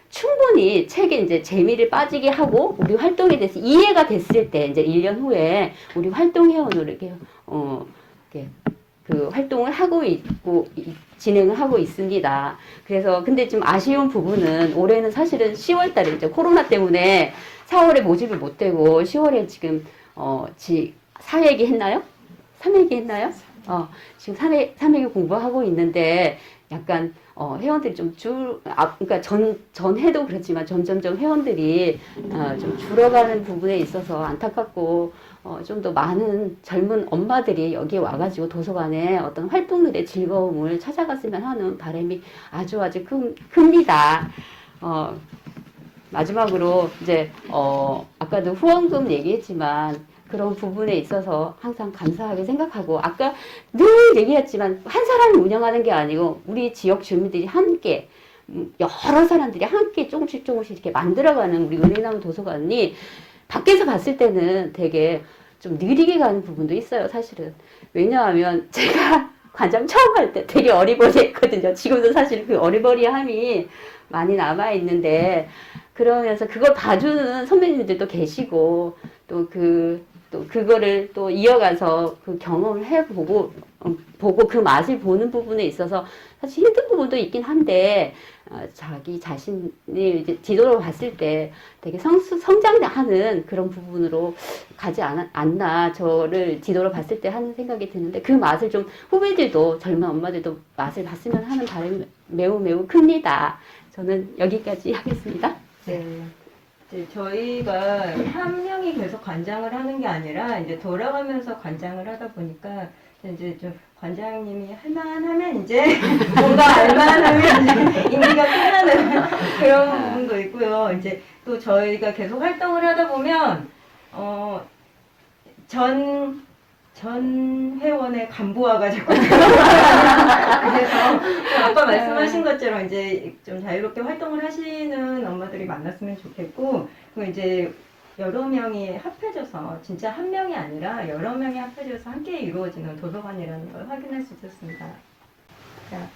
[SPEAKER 4] 충분히 책에 이제 재미를 빠지게 하고 우리 활동에 대해서 이해가 됐을 때 이제 1년 후에 우리 활동회원으로 이렇게 그 활동을 하고 있고 진행을 하고 있습니다. 그래서 근데 좀 아쉬운 부분은 올해는 사실은 10월 달에 이제 코로나 때문에 4월에 모집을 못 되고 10월에 지금 4회기 했나요? 3회기 했나요? 지금 3회기 공부하고 있는데 약간 회원들이 좀 그러니까 전해도 그렇지만 점점점 회원들이 좀 줄어가는 부분에 있어서 안타깝고, 좀 더 많은 젊은 엄마들이 여기에 와가지고 도서관에 어떤 활동들의 즐거움을 찾아갔으면 하는 바람이 아주 큽니다. 마지막으로 이제 아까도 후원금 얘기했지만 그런 부분에 있어서 항상 감사하게 생각하고, 아까 늘 얘기했지만 한 사람이 운영하는 게 아니고 우리 지역 주민들이 함께 여러 사람들이 함께 조금씩 이렇게 만들어가는 우리 은행나무 도서관이 밖에서 봤을 때는 되게 좀 느리게 가는 부분도 있어요, 사실은. 왜냐하면 제가 관장 처음 할 때 되게 어리버리했거든요. 지금도 사실 그 어리버리함이 많이 남아있는데, 그러면서 그걸 봐주는 선배님들도 계시고, 또 그거를 또 이어가서 그 경험을 해보고, 보고 그 맛을 보는 부분에 있어서 사실 힘든 부분도 있긴 한데, 자기 자신이 이제 뒤돌아 봤을 때 되게 성장하는 그런 부분으로 가지 않나, 저를 뒤돌아 봤을 때 하는 생각이 드는데, 그 맛을 좀 후배들도, 젊은 엄마들도 맛을 봤으면 하는 바람이 매우 큽니다. 저는 여기까지 하겠습니다.
[SPEAKER 1] 네. 이제 저희가 한 명이 계속 관장을 하는 게 아니라 이제 돌아가면서 관장을 하다 보니까 이제 좀 관장님이 할만하면 이제 뭔가 알만하면 이제 임기가 끝나는 그런 부분도 있고요. 이제 또 저희가 계속 활동을 하다 보면 전 회원의 간부와 가지고 그래서 아까 말씀하신 것처럼 이제 좀 자유롭게 활동을 하시는 엄마들이 만났으면 좋겠고, 그리고 이제 여러 명이 합해져서 진짜 한 명이 아니라 여러 명이 합해져서 함께 이루어지는 도서관이라는 걸 확인할 수 있었습니다. 자,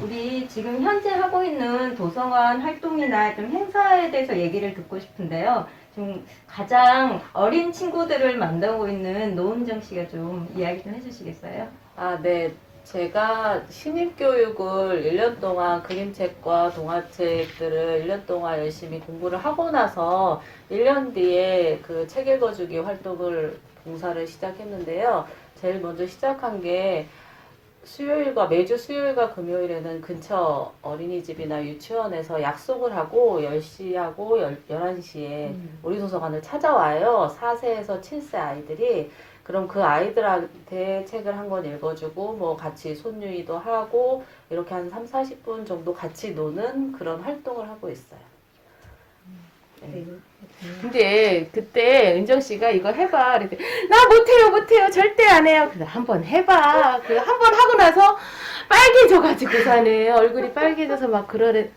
[SPEAKER 1] 우리 지금 현재 하고 있는 도서관 활동이나 좀 행사에 대해서 얘기를 듣고 싶은데요. 좀 가장 어린 친구들을 만나고 있는 노은정 씨가 좀 이야기 좀 해주시겠어요?
[SPEAKER 5] 네. 제가 신입교육을 1년 동안 그림책과 동화책들을 1년 동안 열심히 공부를 하고 나서 1년 뒤에 그 책 읽어주기 활동을 봉사를 시작했는데요. 제일 먼저 시작한 게 매주 수요일과 금요일에는 근처 어린이집이나 유치원에서 약속을 하고 10시하고 11시에 우리 도서관을 찾아와요. 4세에서 7세 아이들이. 그럼 그 아이들한테 책을 한 권 읽어주고 뭐 같이 손유희도 하고 이렇게 한 3, 40분 정도 같이 노는 그런 활동을 하고 있어요.
[SPEAKER 1] 네.
[SPEAKER 3] 근데 그때 은정 씨가 이거 해봐. 그랬더니 나 못해요. 절대 안 해요. 그래서 한번 해봐. 그 한 번 하고 나서 빨개져가지고서는 얼굴이 빨개져서 막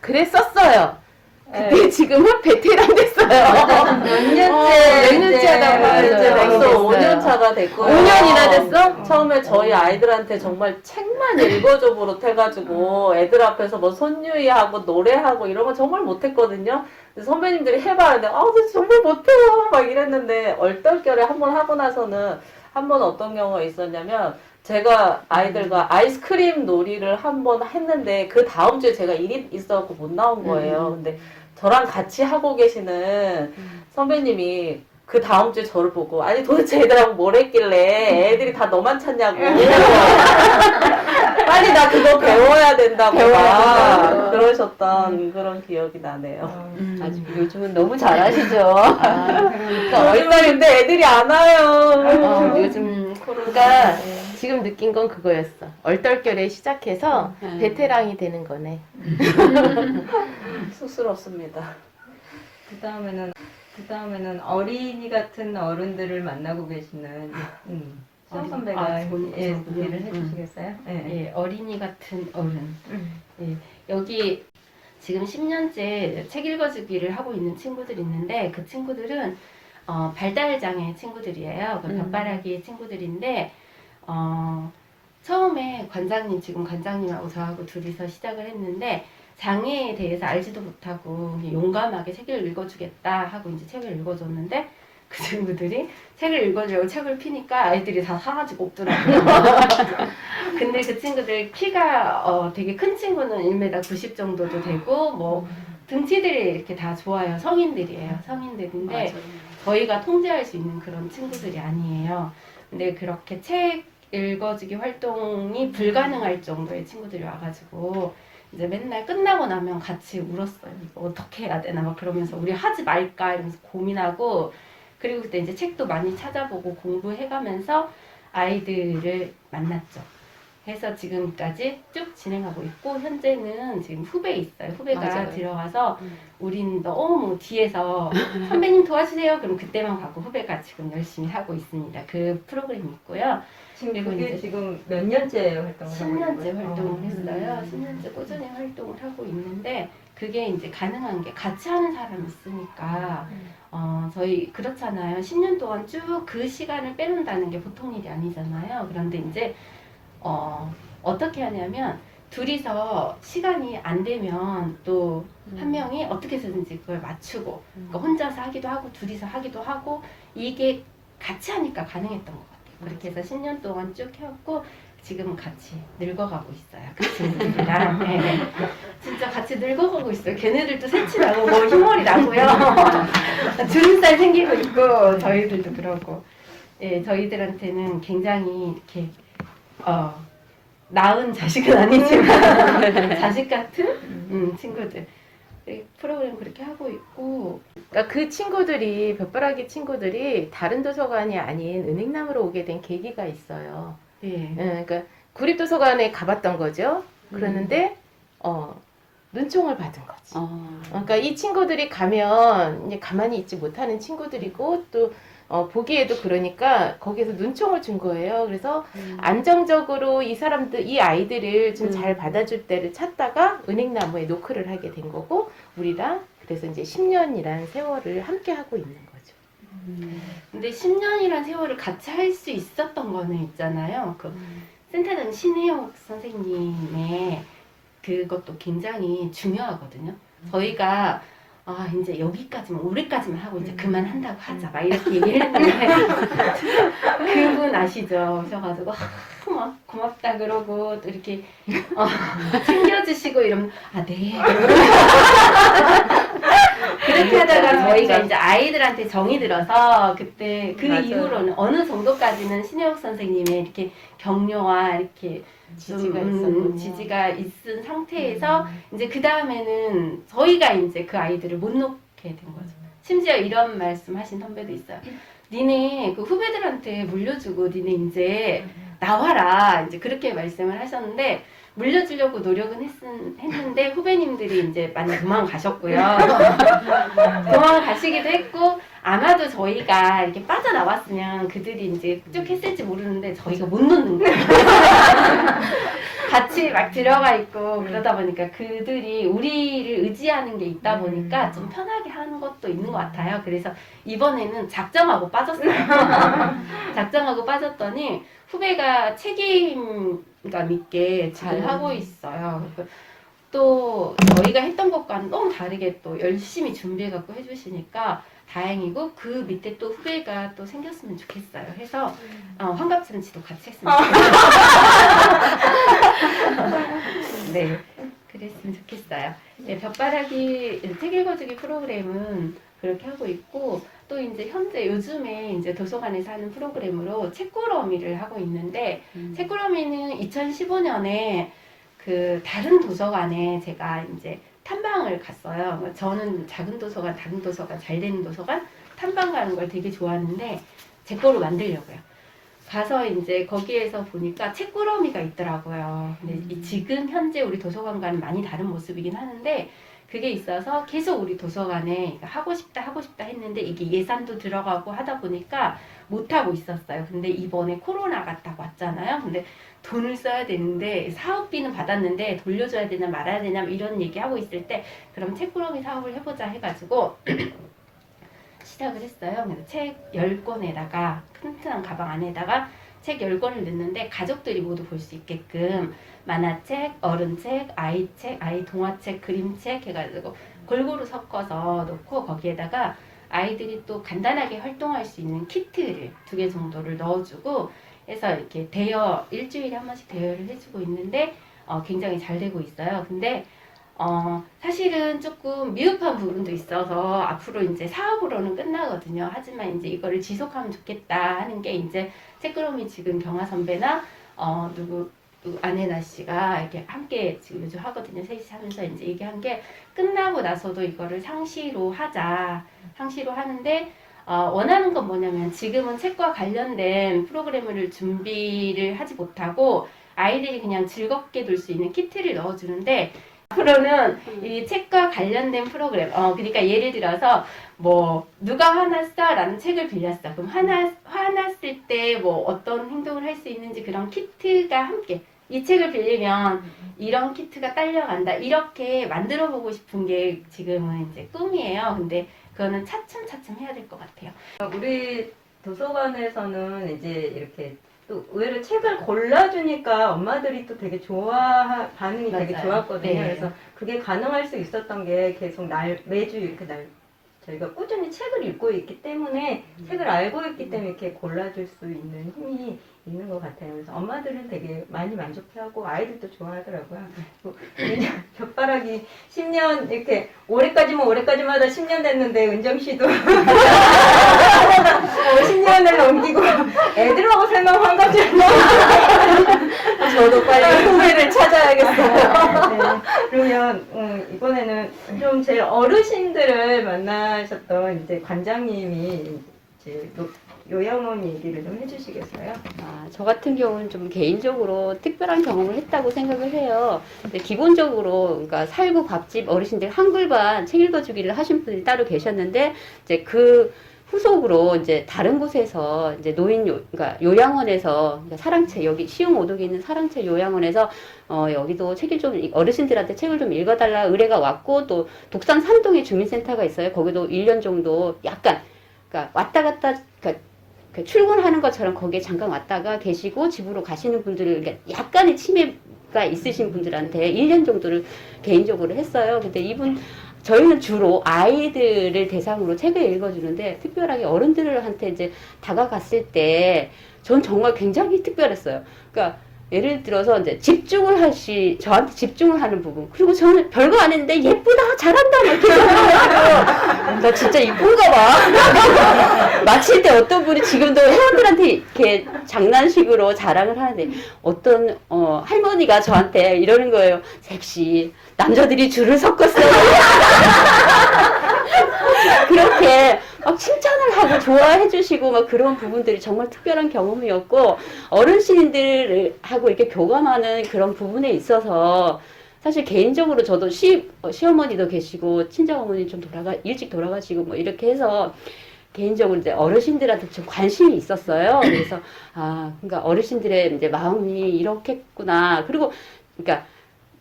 [SPEAKER 3] 그랬었어요. 근데 지금은 베테랑 됐어요.
[SPEAKER 1] 몇 년째
[SPEAKER 3] 몇 년째 하다 보면
[SPEAKER 1] 네,
[SPEAKER 3] 이제
[SPEAKER 1] 맞아요.
[SPEAKER 5] 벌써
[SPEAKER 3] 됐어요.
[SPEAKER 5] 5년 차가 됐고요.
[SPEAKER 3] 5년이나 됐어?
[SPEAKER 5] 처음에 저희 아이들한테 정말 책만 읽어줘 버릇해가지고 애들 앞에서 뭐 손유희하고 노래하고 이런 거 정말 못했거든요. 그래서 선배님들이 해봐. 근데 나 정말 못해요. 막 이랬는데 얼떨결에 한 번 하고 나서는 한 번 어떤 경우가 있었냐면 제가 아이들과 아이스크림 놀이를 한 번 했는데 그 다음 주에 제가 일이 있어갖고 못 나온 거예요. 근데 저랑 같이 하고 계시는 선배님이 그 다음 주에 저를 보고 아니 도대체 애들하고 뭘 했길래 애들이 다 너만 찾냐고 빨리 나 그거 배워야 된다고 막 그러셨던 그런 기억이 나네요.
[SPEAKER 4] 아주 요즘은 너무 잘하시죠.
[SPEAKER 3] 그러니까
[SPEAKER 5] 요즘은 근데 애들이 안 와요.
[SPEAKER 3] 요즘 그러니까 지금 느낀 건 그거였어. 얼떨결에 시작해서 베테랑이 되는 거네.
[SPEAKER 5] 쑥스럽습니다.
[SPEAKER 1] 그 다음에는 어린이 같은 어른들을 만나고 계시는 수영 선배가 소개를 해주시겠어요?
[SPEAKER 2] 예, 어린이 같은 어른. 예, 여기 지금 10년째 책 읽어주기를 하고 있는 친구들이 있는데 그 친구들은 발달장애 친구들이에요. 그 벽바라기 친구들인데 처음에 지금 관장님하고 저하고 둘이서 시작을 했는데 장애에 대해서 알지도 못하고 용감하게 책을 읽어주겠다 하고 이제 책을 읽어줬는데 그 친구들이 책을 읽어주려고 책을 피니까 아이들이 다 사가지고 없더라고요. 근데 그 친구들 키가 되게 큰 친구는 1m 90 정도도 되고 뭐 등치들이 이렇게 다 좋아요. 성인들이에요. 성인들인데 저희가 통제할 수 있는 그런 친구들이 아니에요. 근데 그렇게 책 읽어주기 활동이 불가능할 정도의 친구들이 와가지고 이제 맨날 끝나고 나면 같이 울었어요. 이거 어떻게 해야 되나 막 그러면서 우리 하지 말까 이러면서 고민하고 그리고 그때 이제 책도 많이 찾아보고 공부해가면서 아이들을 만났죠. 해서 지금까지 쭉 진행하고 있고 현재는 지금 후배 있어요. 후배가
[SPEAKER 4] 맞아요.
[SPEAKER 2] 들어가서 우린 너무 뒤에서 선배님 도와주세요. 그럼 그때만 가고 후배가 지금 열심히 하고 있습니다. 그 프로그램이 있고요.
[SPEAKER 1] 지금
[SPEAKER 2] 그리고
[SPEAKER 1] 그게
[SPEAKER 2] 이제
[SPEAKER 1] 지금 몇 년째 활동을 하고 있는
[SPEAKER 2] 10년째
[SPEAKER 1] 거예요?
[SPEAKER 2] 활동을 했어요. 10년째 꾸준히 활동을 하고 있는데 그게 이제 가능한 게 같이 하는 사람이 있으니까 저희 그렇잖아요. 10년 동안 쭉 그 시간을 빼놓는다는 게 보통 일이 아니잖아요. 그런데 이제 어떻게 하냐면 둘이서 시간이 안 되면 또 한 명이 어떻게 해서든지 그걸 맞추고 그러니까 혼자서 하기도 하고 둘이서 하기도 하고 이게 같이 하니까 가능했던 것 같아요. 그렇게 해서 10년 동안 쭉 해왔고 지금은 같이 늙어가고 있어요. 그 친구들이랑 네. 진짜 같이 늙어가고 있어요. 걔네들도 새치 나고 뭐 흰머리 나고요. 주름살 생기고 있고 저희들도 그러고 예, 저희들한테는 굉장히 이렇게 낳은 자식은 아니지만 자식 같은 친구들 프로그램 그렇게 하고 있고
[SPEAKER 3] 그러니까 그 친구들이 벽바라기 친구들이 다른 도서관이 아닌 은행나무로 오게 된 계기가 있어요.
[SPEAKER 2] 예.
[SPEAKER 3] 그러니까 구립도서관에 가봤던 거죠. 그러는데 눈총을 받은 거지. 그러니까 이 친구들이 가면 이제 가만히 있지 못하는 친구들이고 또 보기에도 그러니까 거기에서 눈총을 준 거예요. 그래서 안정적으로 이 아이들을 좀 잘 받아줄 때를 찾다가 은행나무에 노크를 하게 된 거고 우리랑 그래서 이제 10년이란 세월을 함께 하고 있는 거죠.
[SPEAKER 2] 근데 10년이란 세월을 같이 할 수 있었던 거는 있잖아요. 그 센터장 신혜영 선생님의 그것도 굉장히 중요하거든요. 저희가 이제 여기까지만 올해까지만 하고 이제 그만한다고 하자 막 이렇게 얘기를 했는데 그분 아시죠? 오셔가지고 막 고맙다 그러고 또 이렇게 챙겨주시고 이러면 네 그렇게 하다가 저희가 이제 아이들한테 정이 들어서 그때 그
[SPEAKER 5] 맞아요.
[SPEAKER 2] 이후로는 어느 정도까지는 신혜옥 선생님의 이렇게 격려와 이렇게 지지가 있은 상태에서 이제 그 다음에는 저희가 이제 그 아이들을 못 놓게 된 거죠. 심지어 이런 말씀 하신 선배도 있어요. 니네 그 후배들한테 물려주고 니네 이제 나와라 이제 그렇게 말씀을 하셨는데 물려주려고 노력은 했는데 후배님들이 이제 많이 도망가셨고요. 도망가시기도 했고 아마도 저희가 이렇게 빠져나왔으면 그들이 이제 쭉 했을지 모르는데 저희가 못 놓는 거예요. 같이 막 들어가 있고 그러다 보니까 그들이 우리를 의지하는 게 있다 보니까 좀 편하게 하는 것도 있는 것 같아요. 그래서 이번에는 작정하고 빠졌어요. 작정하고 빠졌더니 후배가 책임감 있게 잘 하고 있어요. 또 저희가 했던 것과는 너무 다르게 또 열심히 준비해갖고 해주시니까 다행이고 그 밑에 또 후배가 또 생겼으면 좋겠어요. 해서 환갑잔치도 같이 했으면 좋겠어요. 네, 그랬으면 좋겠어요. 네, 볕바라기 책 읽어주기 프로그램은 그렇게 하고 있고 또 이제 현재 요즘에 이제 도서관에서 하는 프로그램으로 책꾸러미를 하고 있는데 책꾸러미는 2015년에 그 다른 도서관에 제가 이제 탐방을 갔어요. 저는 작은 도서관, 다른 도서관, 잘 되는 도서관 탐방 가는 걸 되게 좋아하는데 제 거로 만들려고요. 가서 이제 거기에서 보니까 책꾸러미가 있더라고요. 근데 지금 현재 우리 도서관과는 많이 다른 모습이긴 하는데 그게 있어서 계속 우리 도서관에 하고 싶다 했는데 이게 예산도 들어가고 하다 보니까 못하고 있었어요. 근데 이번에 코로나가 딱 왔잖아요. 근데 돈을 써야 되는데 사업비는 받았는데 돌려줘야 되나 말아야 되나 이런 얘기하고 있을 때 그럼 책꾸러미 사업을 해보자 해가지고 시작을 했어요. 그래서 책 10권에다가 튼튼한 가방 안에다가 책 10권을 넣는데 가족들이 모두 볼 수 있게끔 만화책, 어른책, 아이책, 아이 동화책, 그림책 해가지고 골고루 섞어서 놓고 거기에다가 아이들이 또 간단하게 활동할 수 있는 키트를 2개 정도를 넣어주고 해서 이렇게 일주일에 한 번씩 대여를 해주고 있는데 굉장히 잘 되고 있어요. 근데 사실은 조금 미흡한 부분도 있어서 앞으로 이제 사업으로는 끝나거든요. 하지만 이제 이거를 지속하면 좋겠다 하는 게 이제 책꾸러미 지금 경아 선배나 누구 안혜나 씨가 이렇게 함께 지금 요즘 하거든요. 셋이 하면서 이제 얘기한 게 끝나고 나서도 이거를 상시로 하자. 상시로 하는데 원하는 건 뭐냐면 지금은 책과 관련된 프로그램을 준비를 하지 못하고 아이들이 그냥 즐겁게 놀 수 있는 키트를 넣어주는데 앞으로는 이 책과 관련된 프로그램, 그러니까 예를 들어서 뭐 누가 화났어라는 책을 빌렸어. 그럼 화났을 때 뭐 어떤 행동을 할 수 있는지 그런 키트가 함께 이 책을 빌리면 이런 키트가 딸려간다. 이렇게 만들어 보고 싶은 게 지금은 이제 꿈이에요. 근데 그거는 차츰차츰 해야 될 것 같아요.
[SPEAKER 1] 우리 도서관에서는 이제 이렇게 또 의외로 책을 골라주니까 엄마들이 또 되게 반응이 되게
[SPEAKER 2] 맞아요.
[SPEAKER 1] 좋았거든요.
[SPEAKER 2] 네.
[SPEAKER 1] 그래서 그게 가능할 수 있었던 게 계속 매주 이렇게 저희가 꾸준히 책을 읽고 있기 때문에 책을 알고 있기 때문에 이렇게 골라줄 수 있는 힘이 있는 것 같아요. 그래서 엄마들은 되게 많이 만족해하고 아이들도 좋아하더라고요. 왜냐면 볕바라기 10년 이렇게 올해까지만 하다 10년 됐는데 은정 씨도 10년을 넘기고 애들하고 살면 환갑이었나?
[SPEAKER 5] 저도 빨리 후배를 찾아야겠어요.
[SPEAKER 1] 네. 그러면 이번에는 좀 제일 어르신들을 만나셨던 이제 관장님이 이제 요양원 얘기를 좀 해주시겠어요?
[SPEAKER 4] 저 같은 경우는 좀 개인적으로 특별한 경험을 했다고 생각을 해요. 근데 기본적으로, 그러니까 살구 밥집 어르신들 한글반 책 읽어주기를 하신 분들이 따로 계셨는데, 이제 그 후속으로 이제 다른 곳에서 이제 그러니까 요양원에서, 그러니까 사랑책, 여기 시흥 오독에 있는 사랑책 요양원에서, 여기도 책을 좀, 어르신들한테 책을 좀 읽어달라 의뢰가 왔고, 또 독산 산동에 주민센터가 있어요. 거기도 1년 정도 약간, 그러니까 왔다 갔다, 그러니까 출근하는 것처럼 거기에 잠깐 왔다가 계시고 집으로 가시는 분들을 약간의 치매가 있으신 분들한테 1년 정도를 개인적으로 했어요. 근데 저희는 주로 아이들을 대상으로 책을 읽어주는데 특별하게 어른들한테 이제 다가갔을 때 전 정말 굉장히 특별했어요. 그러니까 예를 들어서 이제 저한테 집중을 하는 부분. 그리고 저는 별거 안 했는데 예쁘다, 잘한다, 막 이렇게 생각하고 나 진짜 이쁜가 봐. 마칠 때 어떤 분이 지금도 회원들한테 이렇게 장난식으로 자랑을 하는데 어떤 할머니가 저한테 이러는 거예요. 섹시, 남자들이 줄을 섰었어요. 그렇게 막 칭찬을 하고 좋아해 주시고 막 그런 부분들이 정말 특별한 경험이었고 어르신들하고 이렇게 교감하는 그런 부분에 있어서 사실 개인적으로 저도 시어머니도 계시고 친정어머니 좀 일찍 돌아가시고 뭐 이렇게 해서 개인적으로 이제 어르신들한테 좀 관심이 있었어요. 그래서 그러니까 어르신들의 이제 마음이 이렇겠구나. 그리고 그러니까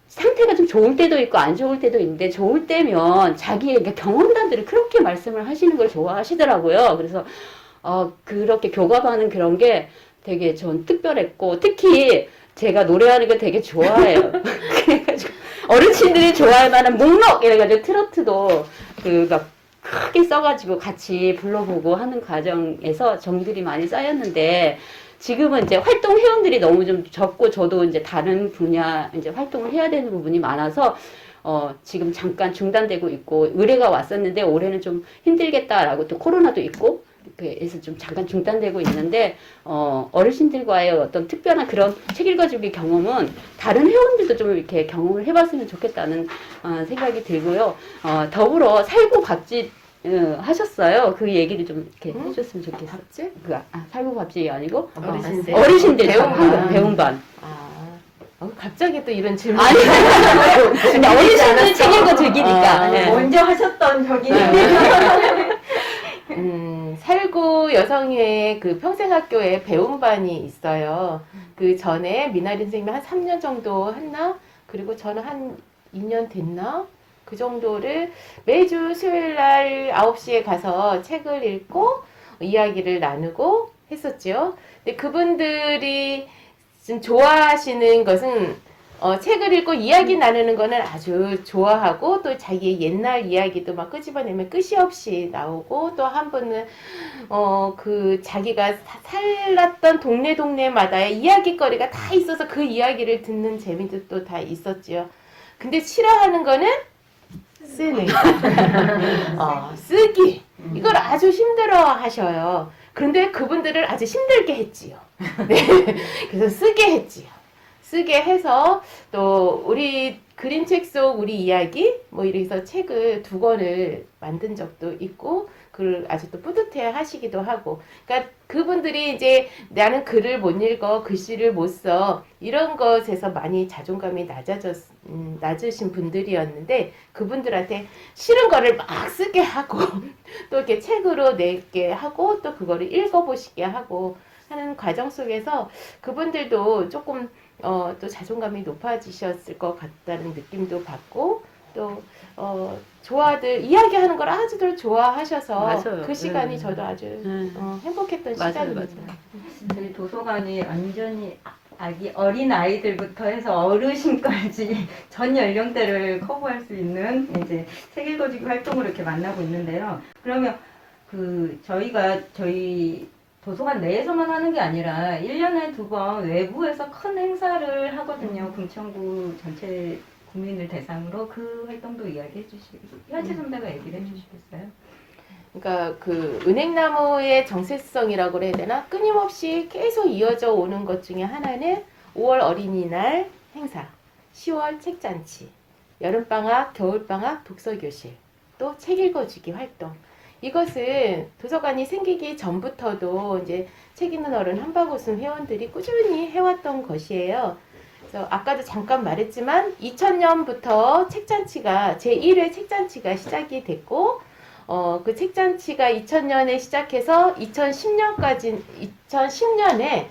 [SPEAKER 4] 상태가 좀 좋을 때도 있고 안 좋을 때도 있는데 좋을 때면 자기의 그러니까 경험담들을 그렇게 말씀을 하시는 걸 좋아하시더라고요. 그래서 그렇게 교감하는 그런 게 되게 전 특별했고 특히 제가 노래하는 거 되게 좋아해요. 그래가지고 어르신들이 좋아할 만한 목록 이래가지고 트로트도 막 크게 써가지고 같이 불러보고 하는 과정에서 정들이 많이 쌓였는데 지금은 이제 활동 회원들이 너무 좀 적고 저도 이제 다른 분야 이제 활동을 해야 되는 부분이 많아서 지금 잠깐 중단되고 있고 의뢰가 왔었는데 올해는 좀 힘들겠다라고 또 코로나도 있고 그래서 좀 잠깐 중단되고 있는데 어르신들과의 어떤 특별한 그런 책 읽어주기 경험은 다른 회원들도 좀 이렇게 경험을 해봤으면 좋겠다는 생각이 들고요. 더불어 살구밥집 하셨어요. 그 얘기를 좀 이렇게 해줬으면 좋겠어요.
[SPEAKER 3] 밥집?
[SPEAKER 4] 살구밥집이 아니고
[SPEAKER 3] 어르신들
[SPEAKER 4] 배움반.
[SPEAKER 3] 갑자기 또 이런 질문.
[SPEAKER 4] 아니, 근데 어르신들 책 읽어주기니까. 네.
[SPEAKER 1] 먼저 하셨던 저기.
[SPEAKER 3] 살구 여성의 그 평생학교에 배움반이 있어요. 그 전에 미나리 선생님이 한 3년 정도 했나? 그리고 저는 한 2년 됐나? 그 정도를 매주 수요일 날 9시에 가서 책을 읽고 이야기를 나누고 했었죠. 근데 그분들이 좀 좋아하시는 것은 책을 읽고 이야기 나누는 거는 아주 좋아하고 또 자기의 옛날 이야기도 막 끄집어내면 끝이 없이 나오고 또 한 번은 그 자기가 살았던 동네마다의 이야기거리가 다 있어서 그 이야기를 듣는 재미도 또 다 있었지요. 근데 싫어하는 거는 쓰는 쓰기 이걸 아주 힘들어 하셔요. 그런데 그분들을 아주 힘들게 했지요. 네. 그래서 쓰게 했지요. 쓰게 해서 또 우리 그림책 속 우리 이야기 뭐 이래서 책을 2권을 만든 적도 있고 그걸 아주 또 뿌듯해 하시기도 하고 그러니까 그분들이 이제 나는 글을 못 읽어 글씨를 못 써 이런 것에서 많이 자존감이 낮으신 분들이었는데 그분들한테 싫은 거를 막 쓰게 하고 또 이렇게 책으로 내게 하고 또 그거를 읽어보시게 하고 하는 과정 속에서 그분들도 조금 또 자존감이 높아지셨을 것 같다는 느낌도 받고 또 이야기하는 걸 아주들 좋아하셔서
[SPEAKER 4] 맞아요.
[SPEAKER 3] 그 시간이 저도 아주 행복했던 시간입니다.
[SPEAKER 1] 저희 도서관이 완전히 어린 아이들부터 해서 어르신까지 전 연령대를 커버할 수 있는 이제 책 읽어주기 활동을 이렇게 만나고 있는데요. 그러면 저희 도서관 내에서만 하는 게 아니라 1년에 2번 외부에서 큰 행사를 하거든요. 금천구 전체 국민을 대상으로 그 활동도 이야기해 주시고 현지 선배가 얘기를 해주시겠어요?
[SPEAKER 3] 그러니까 그 은행나무의 정체성이라고 해야 되나 끊임없이 계속 이어져 오는 것 중에 하나는 5월 어린이날 행사, 10월 책잔치, 여름방학, 겨울방학 독서교실, 또 책 읽어주기 활동. 이것은 도서관이 생기기 전부터도 이제 책 읽는 어른 한바구음 회원들이 꾸준히 해왔던 것이에요. 그래서 아까도 잠깐 말했지만 2000년부터 책잔치가 제1회 책잔치가 시작이 됐고 그 책잔치가 2000년에 시작해서 2010년에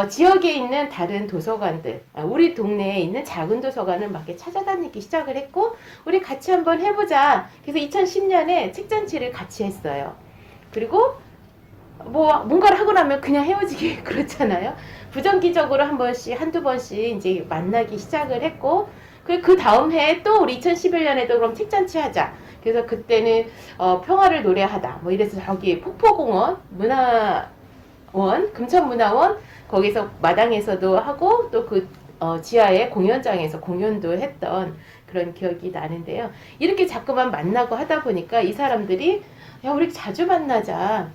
[SPEAKER 3] 지역에 있는 다른 도서관들, 우리 동네에 있는 작은 도서관을 막 이렇게 찾아다니기 시작을 했고 우리 같이 한번 해보자. 그래서 2010년에 책잔치를 같이 했어요. 그리고 뭐 뭔가를 하고 나면 그냥 헤어지기 그렇잖아요. 부정기적으로 한두 번씩 이제 만나기 시작을 했고 그 다음 해에 또 우리 2011년에도 그럼 책잔치 하자. 그래서 그때는 평화를 노래하다. 뭐 이래서 저기 폭포공원 금천문화원 거기서 마당에서도 하고 또 그 지하의 공연장에서 공연도 했던 그런 기억이 나는데요. 이렇게 자꾸만 만나고 하다 보니까 이 사람들이 야 우리 자주 만나자.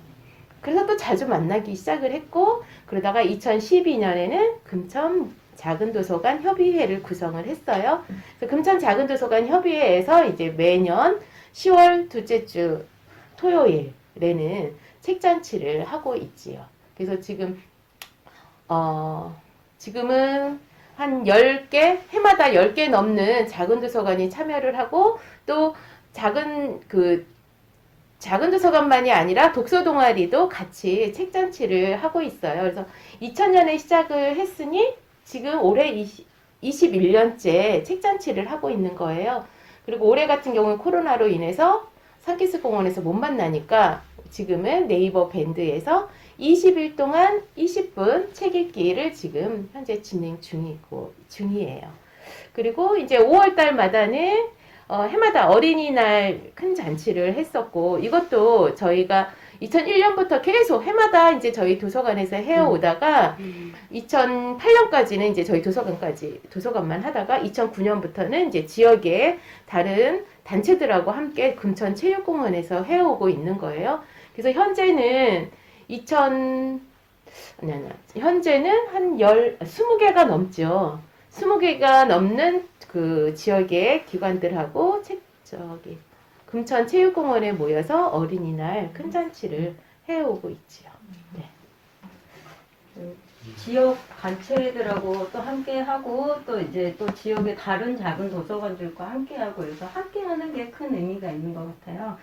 [SPEAKER 3] 그래서 또 자주 만나기 시작을 했고 그러다가 2012년에는 금천 작은도서관 협의회를 구성을 했어요. 그래서 금천 작은도서관 협의회에서 이제 매년 10월 둘째 주 토요일에는 책잔치를 하고 있지요. 그래서 지금은 한 10개, 해마다 10개 넘는 작은 도서관이 참여를 하고 또 작은 도서관만이 아니라 독서 동아리도 같이 책잔치를 하고 있어요. 그래서 2000년에 시작을 했으니 지금 올해 21년째 책잔치를 하고 있는 거예요. 그리고 올해 같은 경우는 코로나로 인해서 산기슭 공원에서 못 만나니까 지금은 네이버 밴드에서 20일 동안 20분 책 읽기를 지금 현재 진행 중이에요. 그리고 이제 5월 달마다는 해마다 어린이날 큰 잔치를 했었고, 이것도 저희가 2001년부터 계속 해마다 이제 저희 도서관에서 해오다가 2008년까지는 이제 저희 도서관만 하다가 2009년부터는 이제 지역의 다른 단체들하고 함께 금천체육공원에서 해오고 있는 거예요. 그래서 현재는 한 20개가 넘죠. 20개가 넘는 그 지역의 기관들하고 금천체육공원에 모여서 어린이날 큰 잔치를 해오고 있지요. 네.
[SPEAKER 1] 지역 단체들하고 또 함께 하고 또 이제 또 지역의 다른 작은 도서관들과 함께 하고 해서 함께 하는 게 큰 의미가 있는 것 같아요.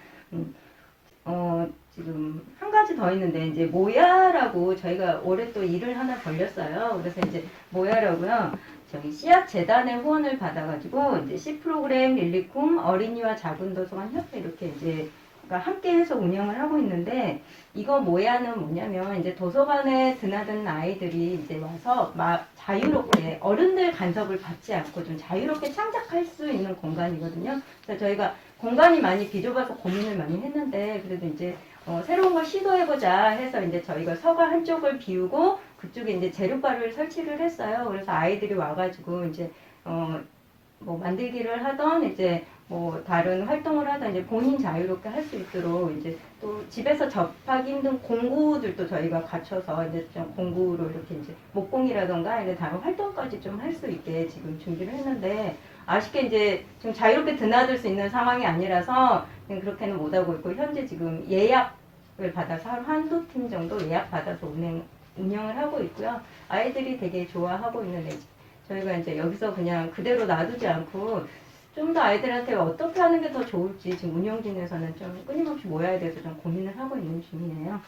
[SPEAKER 1] 지금 한 가지 더 있는데 이제 모야라고 저희가 올해 또 일을 하나 벌렸어요. 그래서 이제 모야라고요. 저희 씨앗 재단의 후원을 받아가지고 이제 C 프로그램 릴리쿰 어린이와 작은 도서관 협회 이렇게 이제 함께해서 운영을 하고 있는데 이거 모야는 뭐냐면 이제 도서관에 드나드는 아이들이 이제 와서 자유롭게 어른들 간섭을 받지 않고 좀 자유롭게 창작할 수 있는 공간이거든요. 그래서 저희가 공간이 많이 비좁아서 고민을 많이 했는데 그래도 이제 새로운 걸 시도해보자 해서 이제 저희가 서가 한쪽을 비우고 그쪽에 이제 재료바를 설치를 했어요. 그래서 아이들이 와가지고 이제 뭐 만들기를 하던 이제 뭐 다른 활동을 하던 이제 본인 자유롭게 할 수 있도록 이제 또 집에서 접하기 힘든 공구들도 저희가 갖춰서 이제 좀 공구로 이렇게 이제 목공이라던가 이제 다른 활동까지 좀 할 수 있게 지금 준비를 했는데 아쉽게 이제 좀 자유롭게 드나들 수 있는 상황이 아니라서 그렇게는 못하고 있고 현재 지금 예약을 받아서 하루 한두 팀 정도 예약 받아서 운영을 하고 있고요. 아이들이 되게 좋아하고 있는데 저희가 이제 여기서 그냥 그대로 놔두지 않고 좀 더 아이들한테 어떻게 하는 게 더 좋을지 지금 운영진에서는 좀 끊임없이 모여야 돼서 좀 고민을 하고 있는 중이에요.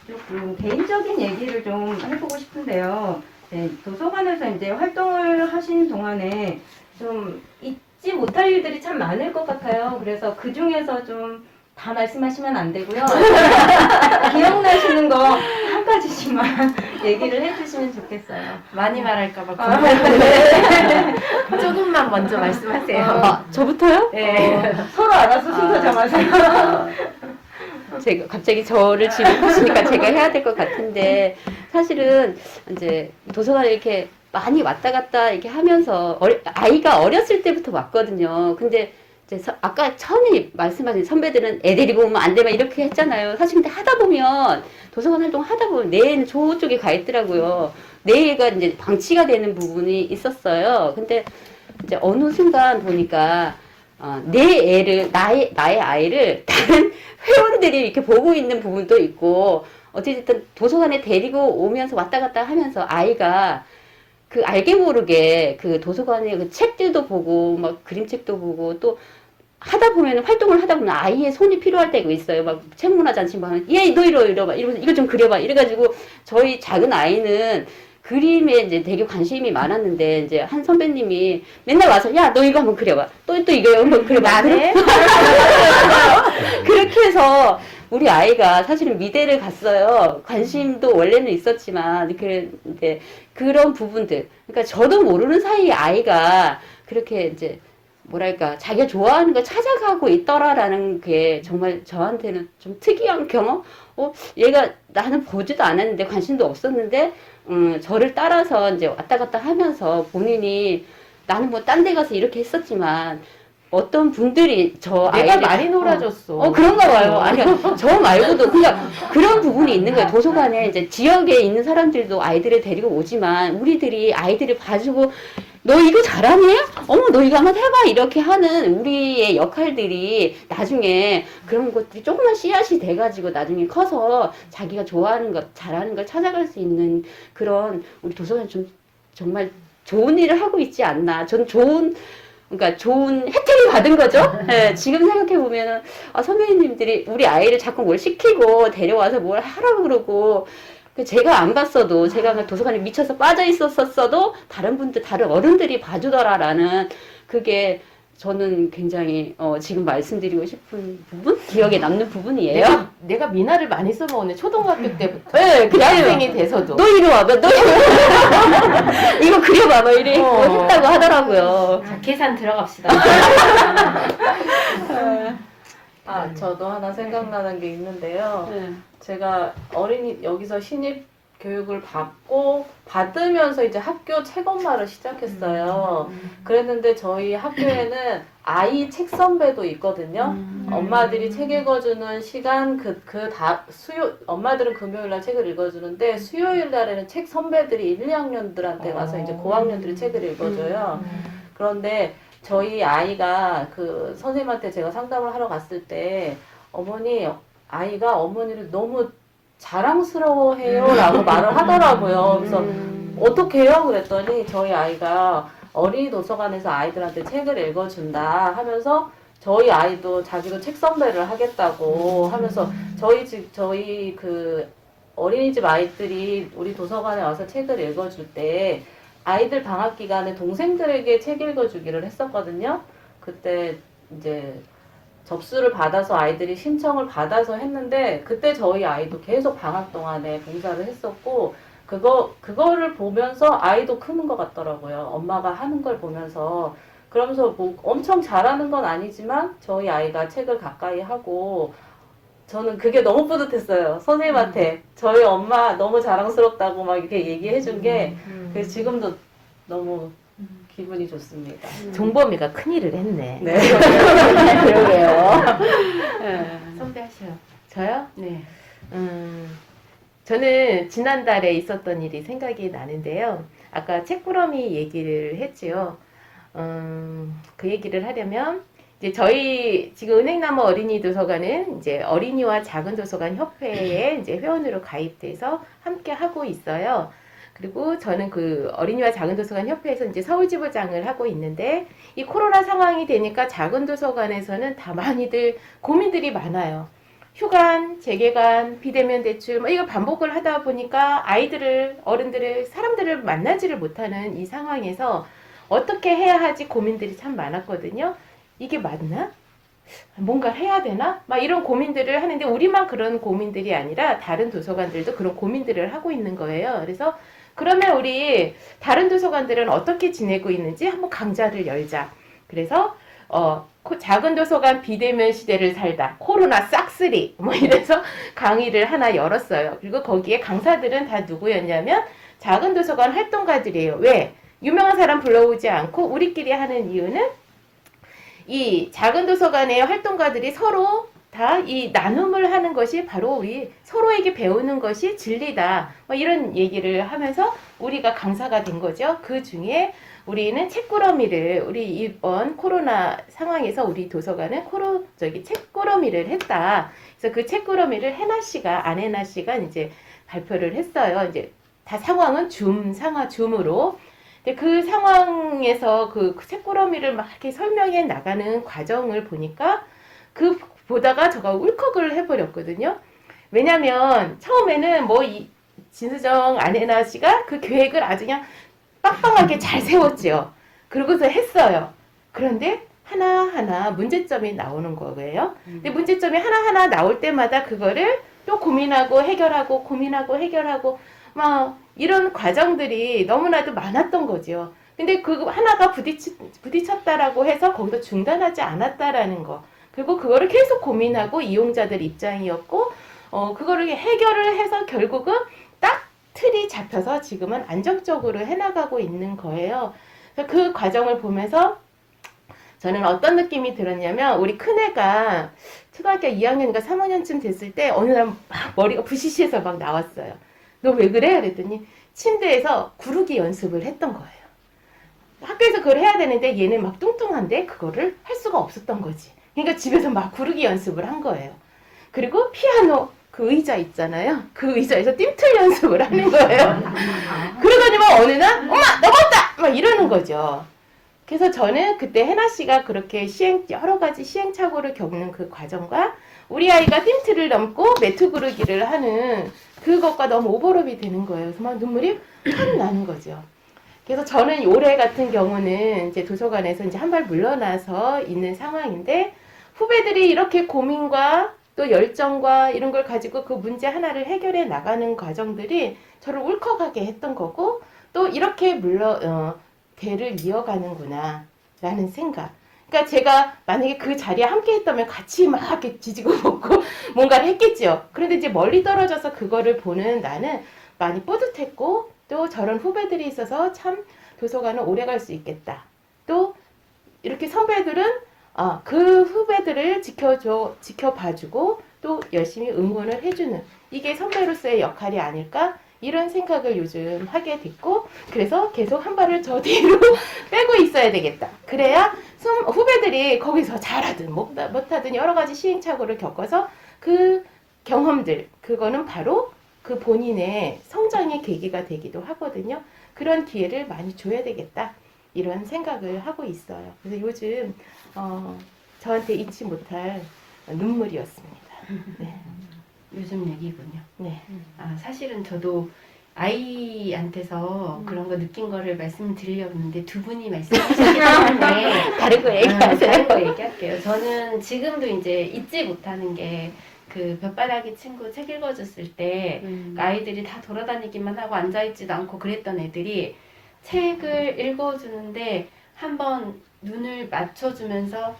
[SPEAKER 1] 조금 개인적인 얘기를 좀 해보고 싶은데요. 네, 도서관에서 이제 활동을 하신 동안에 좀 잊지 못할 일들이 참 많을 것 같아요. 그래서 그 중에서 좀 다 말씀하시면 안 되고요. 기억나시는 거 한 가지씩만 얘기를 해주시면 좋겠어요.
[SPEAKER 2] 많이 말할까봐
[SPEAKER 3] 조금만 먼저 말씀하세요.
[SPEAKER 4] 저부터요?
[SPEAKER 3] 네.
[SPEAKER 1] 서로 알아서 순서 정하세요.
[SPEAKER 4] 제가 갑자기 저를 지목하시니까 제가 해야 될 것 같은데 사실은 이제 도서관에 이렇게 많이 왔다 갔다 이렇게 하면서 아이가 어렸을 때부터 왔거든요. 근데 이제 아까 처음에 말씀하신 선배들은 애 데리고 오면 안 되면 이렇게 했잖아요. 사실 근데 하다 보면 도서관 활동 하다 보면 내 애는 저쪽에 가 있더라고요. 내 애가 이제 방치가 되는 부분이 있었어요. 근데 이제 어느 순간 보니까 내 애를 나의 아이를 다른 회원들이 이렇게 보고 있는 부분도 있고 어쨌든 도서관에 데리고 오면서 왔다 갔다 하면서 아이가 그 알게 모르게 그 도서관에 그 책들도 보고 막 그림책도 보고 또 하다 보면 활동을 하다 보면 아이의 손이 필요할 때가 있어요. 막 책문화 잔치 뭐 하면 얘 너 이러봐 이러면서 이거 좀 그려봐 이래가지고 저희 작은 아이는 그림에 이제 되게 관심이 많았는데 이제 한 선배님이 맨날 와서 야 너 이거 한번 그려봐 또 이거 한번 그려봐 그렇게 해서 우리 아이가 사실은 미대를 갔어요. 관심도 원래는 있었지만 이제 그런 부분들 그러니까 저도 모르는 사이에 아이가 그렇게 이제 뭐랄까 자기가 좋아하는 걸 찾아가고 있더라라는 게 정말 저한테는 좀 특이한 경험. 얘가 나는 보지도 않았는데 관심도 없었는데 저를 따라서 이제 왔다 갔다 하면서 본인이 나는 뭐 딴 데 가서 이렇게 했었지만 어떤 분들이 저
[SPEAKER 3] 내가
[SPEAKER 4] 아이를
[SPEAKER 3] 많이 놀아줬어.
[SPEAKER 4] 그런가 봐요. 아니 저 말고도 그러니까 그런 부분이 있는 거예요. 도서관에 이제 지역에 있는 사람들도 아이들을 데리고 오지만 우리들이 아이들을 봐주고 너 이거 잘하니? 어머, 너 이거 한번 해봐. 이렇게 하는 우리의 역할들이 나중에 그런 것들이 조금만 씨앗이 돼가지고 나중에 커서 자기가 좋아하는 것, 잘하는 걸 찾아갈 수 있는 그런 우리 도서관 좀 정말 좋은 일을 하고 있지 않나. 전 그러니까 좋은 혜택을 받은 거죠. 네, 지금 생각해 보면은 선배님들이 우리 아이를 자꾸 뭘 시키고 데려와서 뭘 하라고 그러고 제가 안 봤어도 제가 도서관에 미쳐서 빠져 있었어도 다른 어른들이 봐주더라라는 그게 저는 굉장히 지금 말씀드리고 싶은 부분, 기억에 남는 부분이에요.
[SPEAKER 3] 내가 미나를 많이 써먹었네. 초등학교 때부터.
[SPEAKER 4] 네,
[SPEAKER 3] 대학생이 돼서도.
[SPEAKER 4] 너 이리 와봐, 너 이거 그려봐봐, 이래 했다고 하더라고요.
[SPEAKER 2] 자, 계산 들어갑시다.
[SPEAKER 5] 저도 하나 생각나는 게 있는데요.
[SPEAKER 4] 네.
[SPEAKER 5] 제가 여기서 신입 교육을 받으면서 이제 학교 책엄마를 시작했어요. 그랬는데 저희 학교에는 아이 책 선배도 있거든요. 엄마들이 책 읽어주는 시간, 엄마들은 금요일 날 책을 읽어주는데 수요일 날에는 책 선배들이 1, 2학년들한테 가서 이제 고학년들이 책을 읽어줘요. 그런데 저희 아이가 그 선생님한테 제가 상담을 하러 갔을 때 아이가 어머니를 너무 자랑스러워해요 라고 말을 하더라고요. 그래서 어떻게 해요? 그랬더니 저희 아이가 어린이 도서관에서 아이들한테 책을 읽어준다 하면서 저희 아이도 자기도 책 선배를 하겠다고 하면서 저희 그 어린이집 아이들이 우리 도서관에 와서 책을 읽어줄 때 아이들 방학 기간에 동생들에게 책 읽어주기를 했었거든요. 그때 이제 접수를 받아서 아이들이 신청을 받아서 했는데 그때 저희 아이도 계속 방학 동안에 봉사를 했었고 그거를 보면서 아이도 크는 것 같더라고요. 엄마가 하는 걸 보면서 그러면서 뭐 엄청 잘하는 건 아니지만 저희 아이가 책을 가까이 하고 저는 그게 너무 뿌듯했어요. 선생님한테 저희 엄마 너무 자랑스럽다고 막 이렇게 얘기해 준 게 그래서 지금도 너무 기분이 좋습니다.
[SPEAKER 3] 종범이가 큰일을 했네.
[SPEAKER 5] 네.
[SPEAKER 3] 그러게요.
[SPEAKER 2] 선배 하셔요.
[SPEAKER 3] 저요?
[SPEAKER 2] 네.
[SPEAKER 3] 저는 지난달에 있었던 일이 생각이 나는데요. 아까 책꾸러미 얘기를 했지요. 그 얘기를 하려면 이제 저희 지금 은행나무 어린이 도서관은 이제 어린이와 작은 도서관 협회에 이제 회원으로 가입돼서 함께 하고 있어요. 그리고 저는 그 어린이와 작은 도서관 협회에서 이제 서울지부장을 하고 있는데 이 코로나 상황이 되니까 작은 도서관에서는 다 많이들 고민들이 많아요. 휴관, 재개관, 비대면 대출 이거 반복을 하다 보니까 어른들을, 사람들을 만나지를 못하는 이 상황에서 어떻게 해야 하지 고민들이 참 많았거든요. 이게 맞나? 뭔가 해야 되나? 막 이런 고민들을 하는데 우리만 그런 고민들이 아니라 다른 도서관들도 그런 고민들을 하고 있는 거예요. 그래서 그러면 우리 다른 도서관들은 어떻게 지내고 있는지 한번 강좌를 열자. 그래서 작은 도서관 비대면 시대를 살다 코로나 싹쓸이 이래서 강의를 하나 열었어요. 그리고 거기에 강사들은 다 누구였냐면 작은 도서관 활동가들이에요. 왜? 유명한 사람 불러오지 않고 우리끼리 하는 이유는 이 작은 도서관의 활동가들이 서로 다 이 나눔을 하는 것이 바로 우리 서로에게 배우는 것이 진리다. 이런 얘기를 하면서 우리가 강사가 된 거죠. 그 중에 우리는 책꾸러미를 우리 이번 코로나 상황에서 우리 도서관은 책꾸러미를 했다. 그래서 그 책꾸러미를 안혜나 씨가 이제 발표를 했어요. 이제 다 상황은 줌으로. 근데 그 상황에서 그 책꾸러미를 막 이렇게 설명해 나가는 과정을 보니까 보다가 제가 울컥을 해버렸거든요. 왜냐면 처음에는 진수정 안혜나 씨가 그 계획을 아주 그냥 빵빵하게 잘 세웠죠. 그러고서 했어요. 그런데 하나하나 문제점이 나오는 거예요. 근데 문제점이 하나하나 나올 때마다 그거를 또 고민하고 해결하고 막 이런 과정들이 너무나도 많았던 거죠. 근데 그 하나가 부딪혔다라고 해서 거기서 중단하지 않았다라는 거. 그리고 그거를 계속 고민하고 이용자들 입장이었고 그거를 해결을 해서 결국은 딱 틀이 잡혀서 지금은 안정적으로 해나가고 있는 거예요. 그래서 그 과정을 보면서 저는 어떤 느낌이 들었냐면 우리 큰애가 초등학교 2학년인가 3학년쯤 됐을 때 어느 날 막 머리가 부시시해서 막 나왔어요. 너 왜 그래? 그랬더니 침대에서 구르기 연습을 했던 거예요. 학교에서 그걸 해야 되는데 얘는 막 뚱뚱한데 그거를 할 수가 없었던 거지. 그러니까 집에서 막 구르기 연습을 한 거예요. 그리고 피아노 그 의자 있잖아요. 그 의자에서 띵틀 연습을 하는 거예요. 그러더니만 어느 날 엄마 넘었다! 막 이러는 거죠. 그래서 저는 그때 해나 씨가 그렇게 여러 가지 시행착오를 겪는 그 과정과 우리 아이가 띵틀을 넘고 매트 구르기를 하는 그것과 너무 오버랩이 되는 거예요. 그래서 막 눈물이 확 나는 거죠. 그래서 저는 올해 같은 경우는 이제 도서관에서 이제 한 발 물러나서 있는 상황인데 후배들이 이렇게 고민과 또 열정과 이런 걸 가지고 그 문제 하나를 해결해 나가는 과정들이 저를 울컥하게 했던 거고 또 이렇게 대를 이어가는구나 라는 생각. 그러니까 제가 만약에 그 자리에 함께 했다면 같이 막 이렇게 지지고 볶고 뭔가를 했겠죠. 그런데 이제 멀리 떨어져서 그거를 보는 나는 많이 뿌듯했고 또 저런 후배들이 있어서 참 도서관은 오래 갈 수 있겠다. 또 이렇게 선배들은 그 후배들을 지켜봐주고 또 열심히 응원을 해주는 이게 선배로서의 역할이 아닐까 이런 생각을 요즘 하게 됐고 그래서 계속 한 발을 저 뒤로 빼고 있어야 되겠다. 그래야 후배들이 거기서 잘하든 못하든 여러 가지 시행착오를 겪어서 그 경험들 그거는 바로 그 본인의 성장의 계기가 되기도 하거든요. 그런 기회를 많이 줘야 되겠다. 이런 생각을 하고 있어요. 그래서 요즘 저한테 잊지 못할 눈물이었습니다. 네.
[SPEAKER 2] 요즘 얘기군요.
[SPEAKER 3] 네.
[SPEAKER 2] 사실은 저도 아이한테서 그런 거 느낀 거를 말씀드리려고 했는데 두 분이 말씀하셨기 때문에
[SPEAKER 4] 다른 거 얘기하세요.
[SPEAKER 2] 다른 거 얘기할게요. 저는 지금도 이제 잊지 못하는 게 그 볕바라기 친구 책 읽어줬을 때 아이들이 다 돌아다니기만 하고 앉아있지도 않고 그랬던 애들이 책을 읽어주는데 한번 눈을 맞춰주면서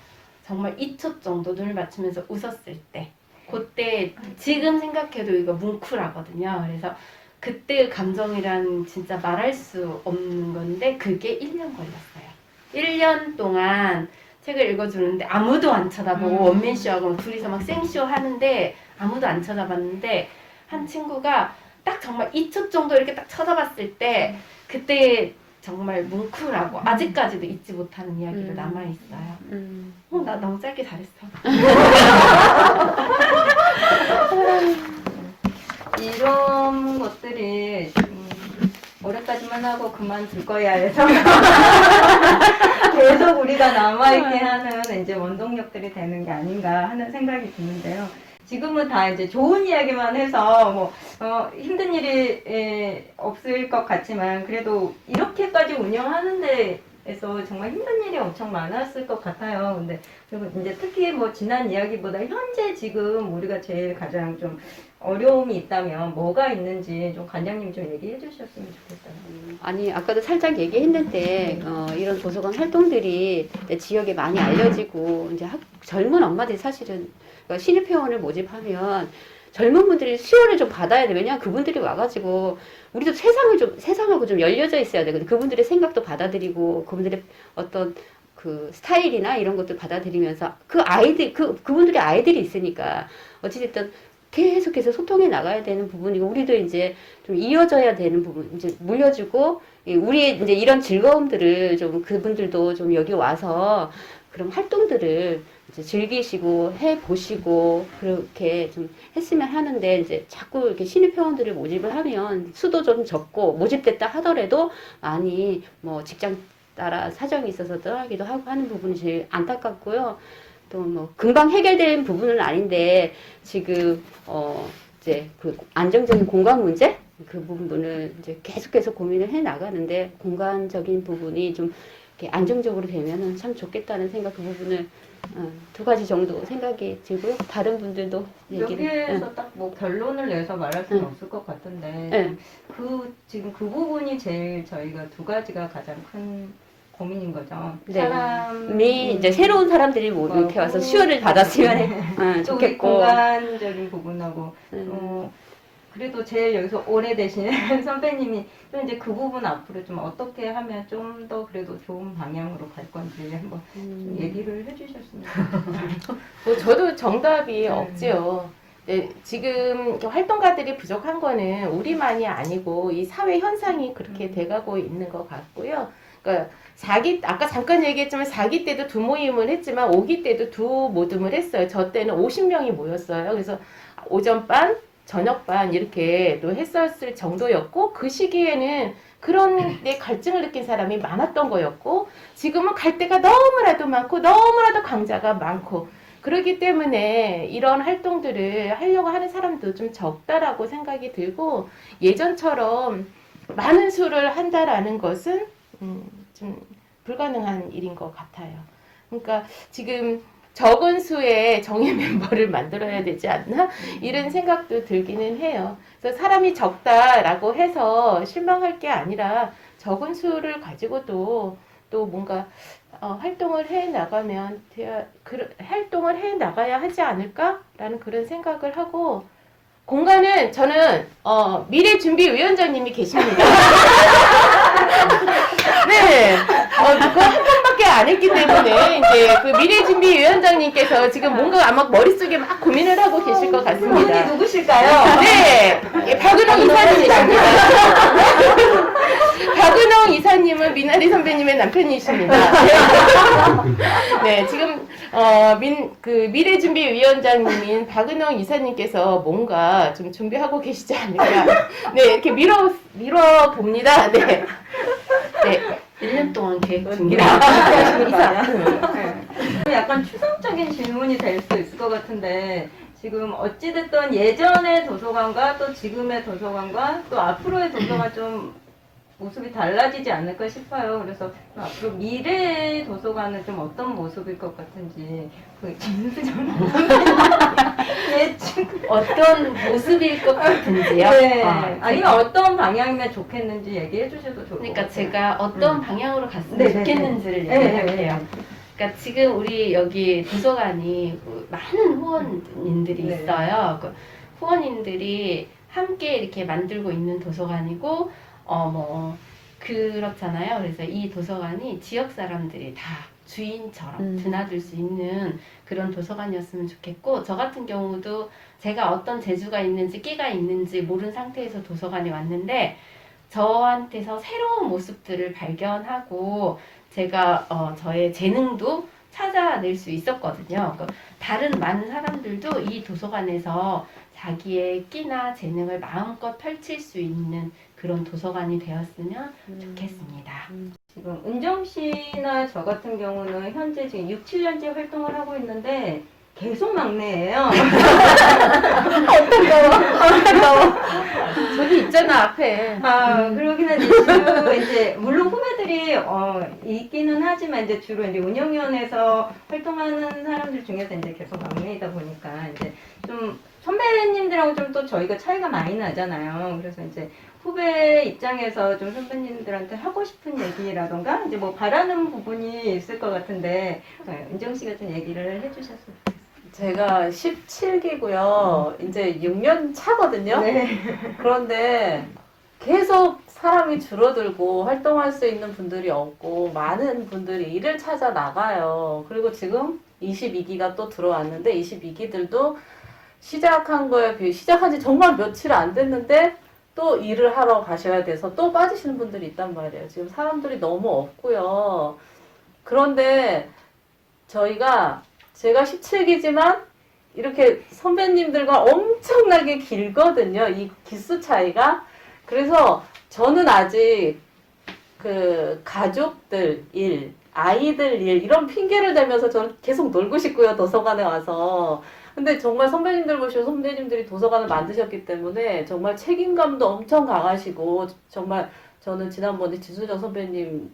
[SPEAKER 2] 정말 2초 정도 눈을 맞추면서 웃었을 때 그때 지금 생각해도 이거 뭉클하거든요. 그래서 그때의 감정이란 진짜 말할 수 없는 건데 그게 1년 걸렸어요. 1년 동안 책을 읽어주는데 아무도 안 쳐다보고 원맨쇼하고 둘이서 막 생쇼 하는데 아무도 안 쳐다봤는데 한 친구가 딱 정말 2초 정도 이렇게 딱 쳐다봤을 때 그때 정말 뭉클하고 아직까지도 잊지 못하는 이야기가 남아있어요. 나 너무 짧게 잘했어.
[SPEAKER 1] 이런 것들이 올해까지만 하고 그만둘 거야 해서 계속 우리가 남아있게 하는 이제 원동력들이 되는 게 아닌가 하는 생각이 드는데요. 지금은 다 이제 좋은 이야기만 해서 힘든 일이 없을 것 같지만 그래도 이렇게까지 운영하는 데에서 정말 힘든 일이 엄청 많았을 것 같아요. 근데 그리고 이제 특히 지난 이야기보다 현재 지금 우리가 제일 가장 좀 어려움이 있다면 뭐가 있는지 좀 관장님 좀 얘기해 주셨으면 좋겠어요.
[SPEAKER 4] 아니, 아까도 살짝 얘기했는데, 이런 도서관 활동들이 지역에 많이 알려지고, 이제 젊은 엄마들이 사실은 신입회원을 모집하면 젊은 분들이 수요를 좀 받아야 돼요. 왜냐하면 그분들이 와가지고, 우리도 세상하고 좀 열려져 있어야 되거든요. 그분들의 생각도 받아들이고, 그분들의 어떤 그 스타일이나 이런 것도 받아들이면서 그분들의 아이들이 있으니까, 어찌됐든 계속해서 소통해 나가야 되는 부분이고 우리도 이제 좀 이어져야 되는 부분 이제 물려주고 우리 이제 이런 즐거움들을 좀 그분들도 좀 여기 와서 그런 활동들을 이제 즐기시고 해 보시고 그렇게 좀 했으면 하는데 이제 자꾸 이렇게 신입 회원들을 모집을 하면 수도 좀 적고 모집됐다 하더라도 많이 직장 따라 사정이 있어서 떠나기도 하고 하는 부분이 제일 안타깝고요. 또 금방 해결된 부분은 아닌데 지금 이제 그 안정적인 공간 문제 그 부분을 이제 계속해서 고민을 해 나가는데 공간적인 부분이 좀 이렇게 안정적으로 되면은 참 좋겠다는 생각 그 부분을 두 가지 정도 생각이 들고요. 다른 분들도
[SPEAKER 1] 여기에서 딱 결론을 내서 말할 수는 없을 것 같은데 지금 그 부분이 제일 저희가 두 가지가 가장 큰 고민인 거죠.
[SPEAKER 4] 네.
[SPEAKER 1] 사람이
[SPEAKER 4] 이제 새로운 사람들이 이렇게 와서 수요를 받았으면
[SPEAKER 1] 또
[SPEAKER 4] 좋겠고
[SPEAKER 1] 공간적인 부분하고 그래도 제일 여기서 오래 되시는 선배님이 또 이제 그 부분 앞으로 좀 어떻게 하면 좀 더 그래도 좋은 방향으로 갈 건지 한번 좀 얘기를 해주셨으면 좋겠어요.
[SPEAKER 3] 저도 정답이 없죠. 네, 지금 활동가들이 부족한 거는 우리만이 아니고 이 사회 현상이 그렇게 돼가고 있는 것 같고요. 그러니까 4기, 아까 잠깐 얘기했지만 4기 때도 두 모임을 했지만 5기 때도 두 모듬을 했어요. 저 때는 50명이 모였어요. 그래서 오전반, 저녁반 이렇게 또 했었을 정도였고 그 시기에는 그런 데 갈증을 느낀 사람이 많았던 거였고 지금은 갈 데가 너무나도 많고 너무나도 강자가 많고 그렇기 때문에 이런 활동들을 하려고 하는 사람도 좀 적다라고 생각이 들고 예전처럼 많은 수를 한다라는 것은 좀 불가능한 일인 것 같아요. 그러니까 지금 적은 수의 정예 멤버를 만들어야 되지 않나? 이런 생각도 들기는 해요. 그래서 사람이 적다라고 해서 실망할 게 아니라 적은 수를 가지고도 또 뭔가 활동을 해 나가면 활동을 해 나가야 하지 않을까라는 그런 생각을 하고 공간은 저는 미래준비위원장님이 계십니다. 네, 그거 한 번밖에 안 했기 때문에 이제 그 미래준비위원장님께서 지금 뭔가 아마 머릿속에 막 고민을 하고 계실 것
[SPEAKER 1] 분이
[SPEAKER 3] 같습니다.
[SPEAKER 1] 누구실까요?
[SPEAKER 3] 네, 박은홍 이사님이십니다. 박은홍 이사님은 미나리 선배님의 남편이십니다. 네, 지금 미래준비위원장님인 박은홍 이사님께서 뭔가 좀 준비하고 계시지 않을까. 네, 이렇게 밀어 봅니다. 네. 네.
[SPEAKER 2] 1년 동안 계획
[SPEAKER 1] 네.
[SPEAKER 2] 중이라.
[SPEAKER 1] 약간 추상적인 질문이 될 수 있을 것 같은데 지금 어찌됐든 예전의 도서관과 또 지금의 도서관과 또 앞으로의 도서관 좀 모습이 달라지지 않을까 싶어요. 그래서 앞으로 미래의 도서관은 좀 어떤 모습일 것 같은지 그 김수정 예측.
[SPEAKER 2] 어떤 모습일 것 같은지요?
[SPEAKER 1] 네.
[SPEAKER 2] 제가-
[SPEAKER 1] 아니면 어떤 방향이면 좋겠는지 얘기해 주셔도 좋을 것
[SPEAKER 2] 그러니까
[SPEAKER 1] 같아요.
[SPEAKER 2] 제가 어떤 방향으로 갔으면
[SPEAKER 1] 네네네.
[SPEAKER 2] 좋겠는지를
[SPEAKER 1] 네, 네,
[SPEAKER 2] 얘기할게요.
[SPEAKER 1] 네.
[SPEAKER 2] 그러니까 지금 우리 여기 도서관이 많은 후원인들이
[SPEAKER 1] 네.
[SPEAKER 2] 있어요. 그 후원인들이 함께 이렇게 만들고 있는 도서관이고, 그렇잖아요. 그래서 이 도서관이 지역 사람들이 다 주인처럼 드나들 수 있는 그런 도서관이었으면 좋겠고, 저 같은 경우도 제가 어떤 재주가 있는지 끼가 있는지 모르는 상태에서 도서관에 왔는데, 저한테서 새로운 모습들을 발견하고 제가 저의 재능도 찾아낼 수 있었거든요. 그러니까 다른 많은 사람들도 이 도서관에서 자기의 끼나 재능을 마음껏 펼칠 수 있는 그런 도서관이 되었으면 좋겠습니다.
[SPEAKER 1] 지금 은정 씨나 저 같은 경우는 현재 지금 6, 7년째 활동을 하고 있는데 계속 막내예요.
[SPEAKER 3] 저기 있잖아 앞에.
[SPEAKER 1] 그러기는 주로 이제 물론 후배들이 있기는 하지만 이제 주로 이제 운영위원회에서 활동하는 사람들 중에서 이제 계속 막내이다 보니까 이제 좀 선배님들하고 좀 또 저희가 차이가 많이 나잖아요. 그래서 이제 후배 입장에서 좀 선배님들한테 하고 싶은 얘기라던가 이제 뭐 바라는 부분이 있을 것 같은데 은정 씨가 좀 얘기를 해주셨으면 좋겠어요.
[SPEAKER 5] 제가 17기고요. 이제 6년 차거든요.
[SPEAKER 1] 네.
[SPEAKER 5] 그런데 계속 사람이 줄어들고 활동할 수 있는 분들이 없고 많은 분들이 일을 찾아 나가요. 그리고 지금 22기가 또 들어왔는데 22기들도 시작한 거에 비해 시작한 지 정말 며칠 안 됐는데 또 일을 하러 가셔야 돼서 또 빠지시는 분들이 있단 말이에요. 지금 사람들이 너무 없고요. 그런데 제가 17기지만 이렇게 선배님들과 엄청나게 길거든요. 이 기수 차이가. 그래서 저는 아직 그 가족들 일, 아이들 일 이런 핑계를 대면서 저는 계속 놀고 싶고요. 도서관에 와서. 근데 정말 선배님들 보시고 선배님들이 도서관을 만드셨기 때문에 정말 책임감도 엄청 강하시고 정말 저는 지난번에 진수정 선배님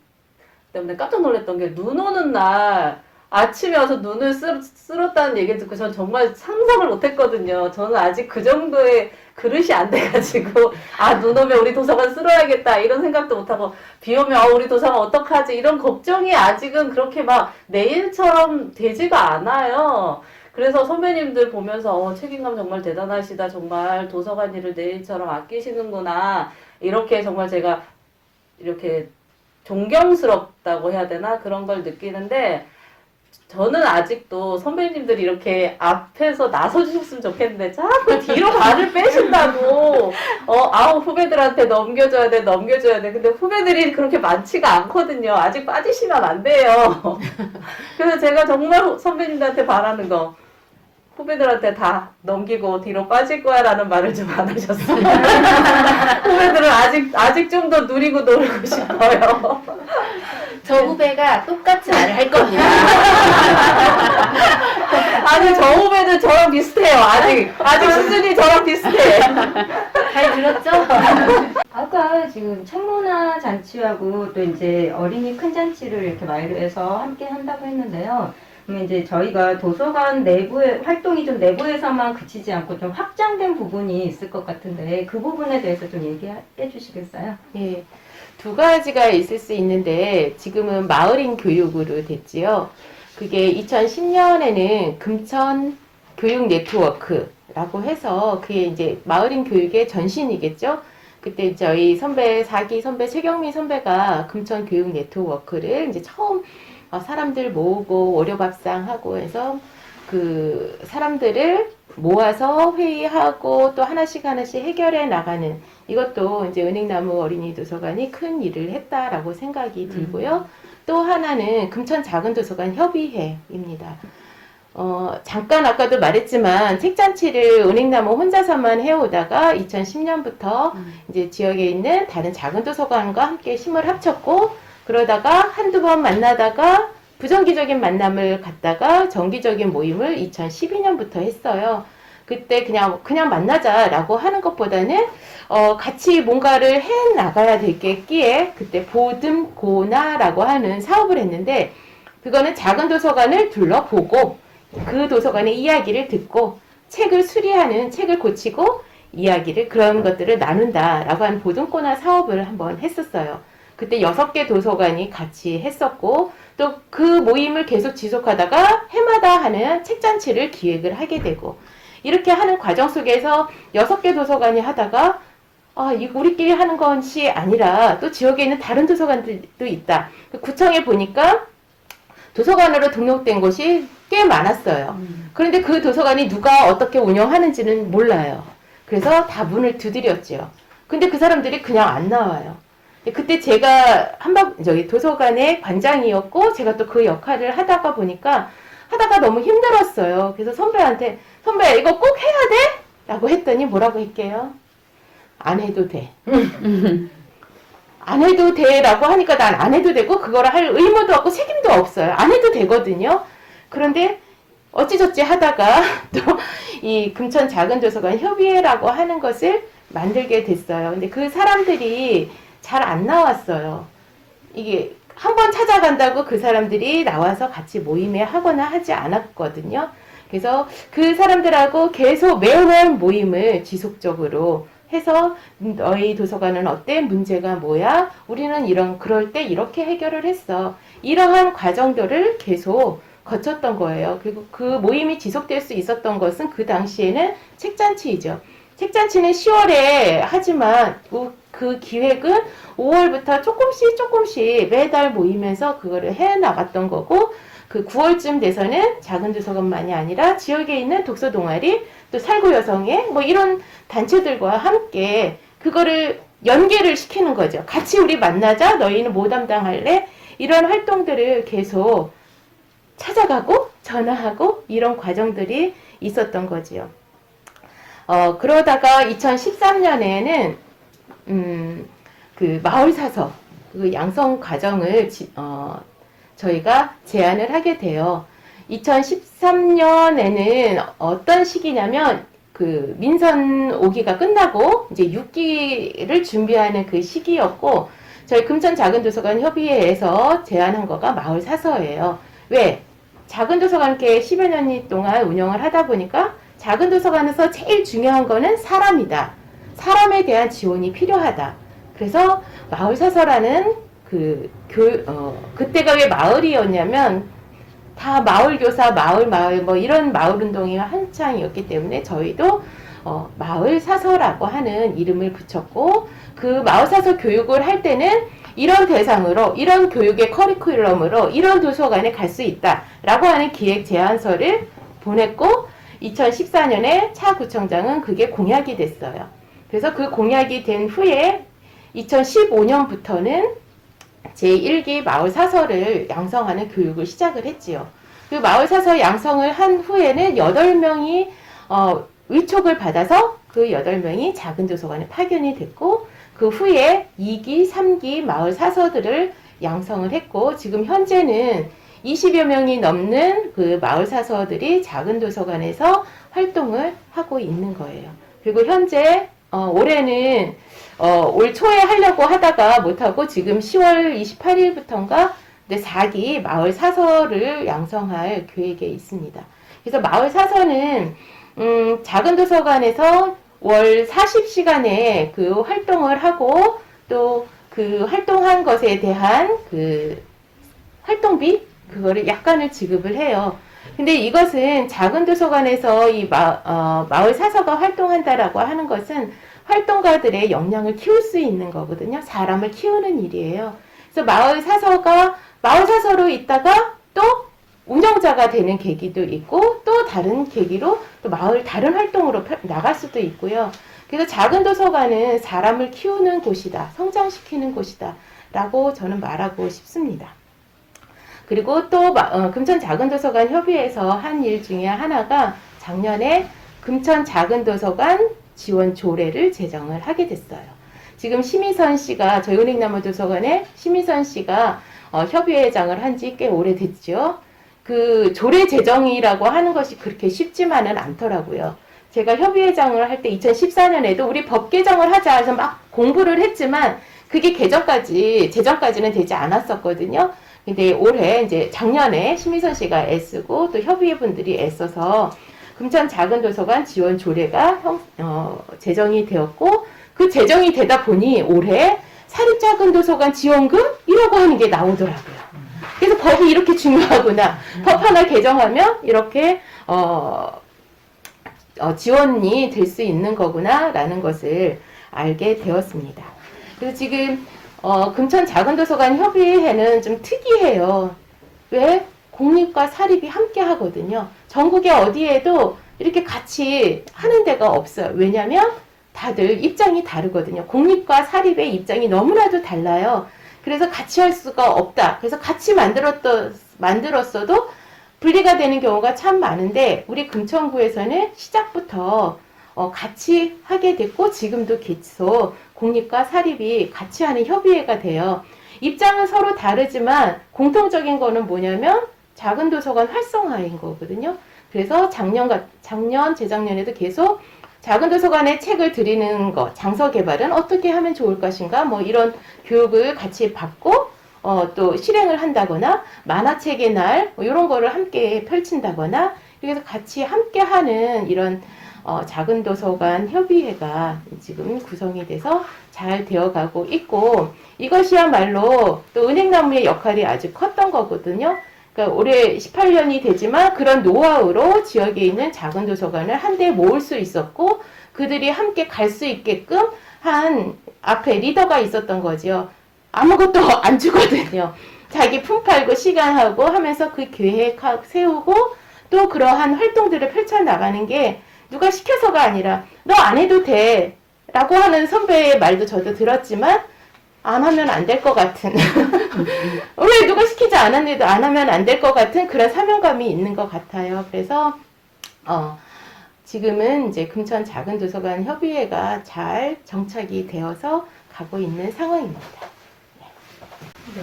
[SPEAKER 5] 때문에 깜짝 놀랐던 게 눈 오는 날 아침에 와서 눈을 쓸었다는 얘기 듣고 전 정말 상상을 못했거든요. 저는 아직 그 정도의 그릇이 안 돼가지고 눈 오면 우리 도서관 쓸어야겠다 이런 생각도 못하고 비 오면 우리 도서관 어떡하지 이런 걱정이 아직은 그렇게 막 내일처럼 되지가 않아요. 그래서 선배님들 보면서 책임감 정말 대단하시다. 정말 도서관 일을 내일처럼 아끼시는구나. 이렇게 정말 제가 이렇게 존경스럽다고 해야 되나? 그런 걸 느끼는데 저는 아직도 선배님들이 이렇게 앞에서 나서주셨으면 좋겠는데 자꾸 뒤로 발을 빼신다고 후배들한테 넘겨줘야 돼. 근데 후배들이 그렇게 많지가 않거든요. 아직 빠지시면 안 돼요. 그래서 제가 정말 선배님들한테 바라는 거 후배들한테 다 넘기고 뒤로 빠질 거야 라는 말을 좀 안 하셨어요. 후배들은 아직 좀 더 누리고 놀고 싶어요.
[SPEAKER 2] 저 후배가 똑같이 말을 할 겁니다.
[SPEAKER 5] 아니 저 후배는 저랑 비슷해요. 아직 수준이 저랑 비슷해.
[SPEAKER 2] 잘 들었죠?
[SPEAKER 1] 아까 지금 청문화 잔치하고 또 이제 어린이 큰 잔치를 이렇게 마을에서 함께 한다고 했는데요. 그러면 이제 저희가 도서관 내부의 활동이 좀 내부에서만 그치지 않고 좀 확장된 부분이 있을 것 같은데 그 부분에 대해서 좀 얘기해 주시겠어요?
[SPEAKER 3] 예, 두 가지가 있을 수 있는데 지금은 마을인 교육으로 됐지요. 그게 2010년에는 금천 교육 네트워크라고 해서 그게 이제 마을인 교육의 전신이겠죠. 그때 저희 선배 4기 선배 최경민 선배가 금천 교육 네트워크를 이제 처음 사람들 모으고 월요밥상하고 해서 그 사람들을 모아서 회의하고 또 하나씩 해결해 나가는 이것도 이제 은행나무 어린이 도서관이 큰 일을 했다라고 생각이 들고요. 또 하나는 금천 작은 도서관 협의회입니다. 잠깐 아까도 말했지만 책잔치를 은행나무 혼자서만 해오다가 2010년부터 이제 지역에 있는 다른 작은 도서관과 함께 힘을 합쳤고 그러다가 한두 번 만나다가 부정기적인 만남을 갖다가 정기적인 모임을 2012년부터 했어요. 그때 그냥 만나자라고 하는 것보다는 같이 뭔가를 해 나가야 되겠기에 그때 보듬고나라고 하는 사업을 했는데 그거는 작은 도서관을 둘러보고 그 도서관의 이야기를 듣고 책을 수리하는 책을 고치고 이야기를 그런 것들을 나눈다라고 하는 보듬고나 사업을 한번 했었어요. 그때 6개 도서관이 같이 했었고 또 그 모임을 계속 지속하다가 해마다 하는 책잔치를 기획을 하게 되고 이렇게 하는 과정 속에서 6개 도서관이 하다가 이거 우리끼리 하는 것이 아니라 또 지역에 있는 다른 도서관들도 있다. 구청에 보니까 도서관으로 등록된 곳이 꽤 많았어요. 그런데 그 도서관이 누가 어떻게 운영하는지는 몰라요. 그래서 다 문을 두드렸죠. 근데 그 사람들이 그냥 안 나와요. 그때 제가 저기 도서관의 관장이었고 제가 또 그 역할을 하다가 보니까 하다가 너무 힘들었어요. 그래서 선배한테 선배 이거 꼭 해야 돼? 라고 했더니 뭐라고 할게요? 안 해도 돼. 안 해도 돼 라고 하니까 난 안 해도 되고 그거를 할 의무도 없고 책임도 없어요. 안 해도 되거든요. 그런데 어찌저찌 하다가 또 이 금천 작은 도서관 협의회라고 하는 것을 만들게 됐어요. 근데 그 사람들이 잘 안 나왔어요. 이게 한번 찾아간다고 그 사람들이 나와서 같이 모임에 하거나 하지 않았거든요. 그래서 그 사람들하고 계속 매월 모임을 지속적으로 해서 너희 도서관은 어때? 문제가 뭐야? 우리는 그럴 때 이렇게 해결을 했어. 이러한 과정들을 계속 거쳤던 거예요. 그리고 그 모임이 지속될 수 있었던 것은 그 당시에는 책잔치이죠. 책잔치는 10월에 하지만 그 기획은 5월부터 조금씩 매달 모이면서 그거를 해 나갔던 거고 그 9월쯤 돼서는 작은 도서관만이 아니라 지역에 있는 독서 동아리 또 살구 여성회 뭐 이런 단체들과 함께 그거를 연계를 시키는 거죠. 같이 우리 만나자. 너희는 뭐 담당할래? 이런 활동들을 계속 찾아가고 전화하고 이런 과정들이 있었던 거지요. 그러다가 2013년에는 그 마을 사서 그 양성 과정을 저희가 제안을 하게 돼요. 2013년에는 어떤 시기냐면 그 민선 5기가 끝나고 이제 6기를 준비하는 그 시기였고 저희 금천 작은 도서관 협의회에서 제안한 거가 마을 사서예요. 왜? 작은 도서관께 10여 년 동안 운영을 하다 보니까 작은 도서관에서 제일 중요한 거는 사람이다. 사람에 대한 지원이 필요하다. 그래서 마을 사서라는 그때가 왜 마을이었냐면 다 마을 교사, 마을 뭐 이런 마을 운동이 한창이었기 때문에 저희도 마을 사서라고 하는 이름을 붙였고, 그 마을 사서 교육을 할 때는 이런 대상으로, 이런 교육의 커리큘럼으로 이런 도서관에 갈 수 있다라고 하는 기획 제안서를 보냈고, 2014년에 차 구청장은 그게 공약이 됐어요. 그래서 그 공약이 된 후에 2015년부터는 제1기 마을 사서를 양성하는 교육을 시작을 했지요. 그 마을 사서 양성을 한 후에는 8명이 위촉을 받아서 그 8명이 작은 도서관에 파견이 됐고, 그 후에 2기, 3기 마을 사서들을 양성을 했고, 지금 현재는 20여 명이 넘는 그 마을 사서들이 작은 도서관에서 활동을 하고 있는 거예요. 그리고 현재 올해는 올 초에 하려고 하다가 못하고 지금 10월 28일부터인가 4기 마을 사서를 양성할 계획에 있습니다. 그래서 마을 사서는 작은 도서관에서 월 40시간의 그 활동을 하고, 또 그 활동한 것에 대한 그 활동비 그거를 약간을 지급을 해요. 근데 이것은 작은 도서관에서 이 마을 사서가 활동한다라고 하는 것은 활동가들의 역량을 키울 수 있는 거거든요. 사람을 키우는 일이에요. 그래서 마을 사서로 있다가 또 운영자가 되는 계기도 있고, 또 다른 계기로 또 마을 다른 활동으로 나갈 수도 있고요. 그래서 작은 도서관은 사람을 키우는 곳이다, 성장시키는 곳이다 라고 저는 말하고 싶습니다. 그리고 또 금천 작은 도서관 협의회에서 한 일 중에 하나가 작년에 금천 작은 도서관 지원 조례를 제정을 하게 됐어요. 지금 심희선 씨가, 저희 은행나무 도서관에 심희선 씨가 협의회장을 한 지 꽤 오래됐죠. 그 조례 제정이라고 하는 것이 그렇게 쉽지만은 않더라고요. 제가 협의회장을 할 때 2014년에도 우리 법 개정을 하자 해서 막 공부를 했지만 그게 제정까지는 되지 않았었거든요. 근데 올해 이제 작년에 심희선 씨가 애쓰고 또 협의회 분들이 애써서 금천 작은 도서관 지원 조례가 제정이 되었고, 그 제정이 되다 보니 올해 사립 작은 도서관 지원금 이라고 하는 게 나오더라고요. 그래서 법이 이렇게 중요하구나. 법 하나 개정하면 이렇게 지원이 될 수 있는 거구나라는 것을 알게 되었습니다. 그래서 지금 금천 작은 도서관 협의회는 좀 특이해요. 왜? 공립과 사립이 함께 하거든요. 전국에 어디에도 이렇게 같이 하는 데가 없어요. 왜냐하면 다들 입장이 다르거든요. 공립과 사립의 입장이 너무나도 달라요. 그래서 같이 할 수가 없다. 그래서 같이 만들었어도 분리가 되는 경우가 참 많은데, 우리 금천구에서는 시작부터 같이 하게 됐고, 지금도 계속 공립과 사립이 같이 하는 협의회가 돼요. 입장은 서로 다르지만 공통적인 거는 뭐냐면 작은 도서관 활성화인 거거든요. 그래서 작년, 재작년에도 계속 작은 도서관에 책을 드리는 것, 장서 개발은 어떻게 하면 좋을 것인가, 뭐 이런 교육을 같이 받고 또 실행을 한다거나, 만화책의 날, 뭐 이런 거를 함께 펼친다거나, 그래서 같이 함께 하는 이런 작은 도서관 협의회가 지금 구성이 돼서 잘 되어가고 있고, 이것이야말로 또 은행나무의 역할이 아주 컸던 거거든요. 그러니까 올해 18년이 되지만 그런 노하우로 지역에 있는 작은 도서관을 한데 모을 수 있었고, 그들이 함께 갈 수 있게끔 한 앞에 리더가 있었던 거죠. 아무것도 안 주거든요. 자기 품 팔고 시간하고 하면서 그 계획 세우고 또 그러한 활동들을 펼쳐나가는 게 누가 시켜서가 아니라 너 안 해도 돼 라고 하는 선배의 말도 저도 들었지만, 안 하면 안 될 것 같은 왜 누가 시키지 않았는데도 안 하면 안 될 것 같은 그런 사명감이 있는 것 같아요. 그래서 지금은 이제 금천 작은 도서관 협의회가 잘 정착이 되어서 가고 있는 상황입니다.
[SPEAKER 1] 네.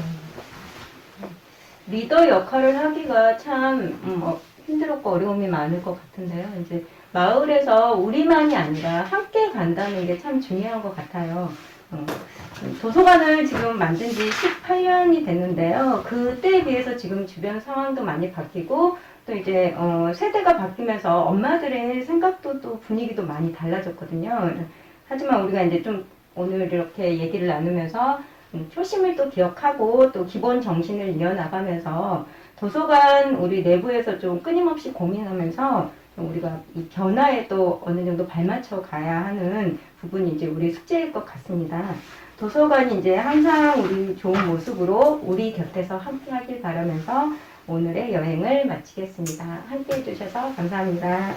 [SPEAKER 1] 리더 역할을 하기가 참 힘들었고 어려움이 많을 것 같은데요. 이제 마을에서 우리만이 아니라 함께 간다는 게 참 중요한 것 같아요. 도서관을 지금 만든 지 18년이 됐는데요. 그때에 비해서 지금 주변 상황도 많이 바뀌고, 또 이제 세대가 바뀌면서 엄마들의 생각도 또 분위기도 많이 달라졌거든요. 하지만 우리가 이제 좀 오늘 이렇게 얘기를 나누면서 초심을 또 기억하고 또 기본 정신을 이어나가면서 도서관 우리 내부에서 좀 끊임없이 고민하면서 우리가 이 변화에 또 어느 정도 발맞춰 가야 하는 부분이 이제 우리 숙제일 것 같습니다. 도서관이 이제 항상 우리 좋은 모습으로 우리 곁에서 함께 하길 바라면서 오늘의 여행을 마치겠습니다. 함께 해주셔서 감사합니다.
[SPEAKER 2] 와.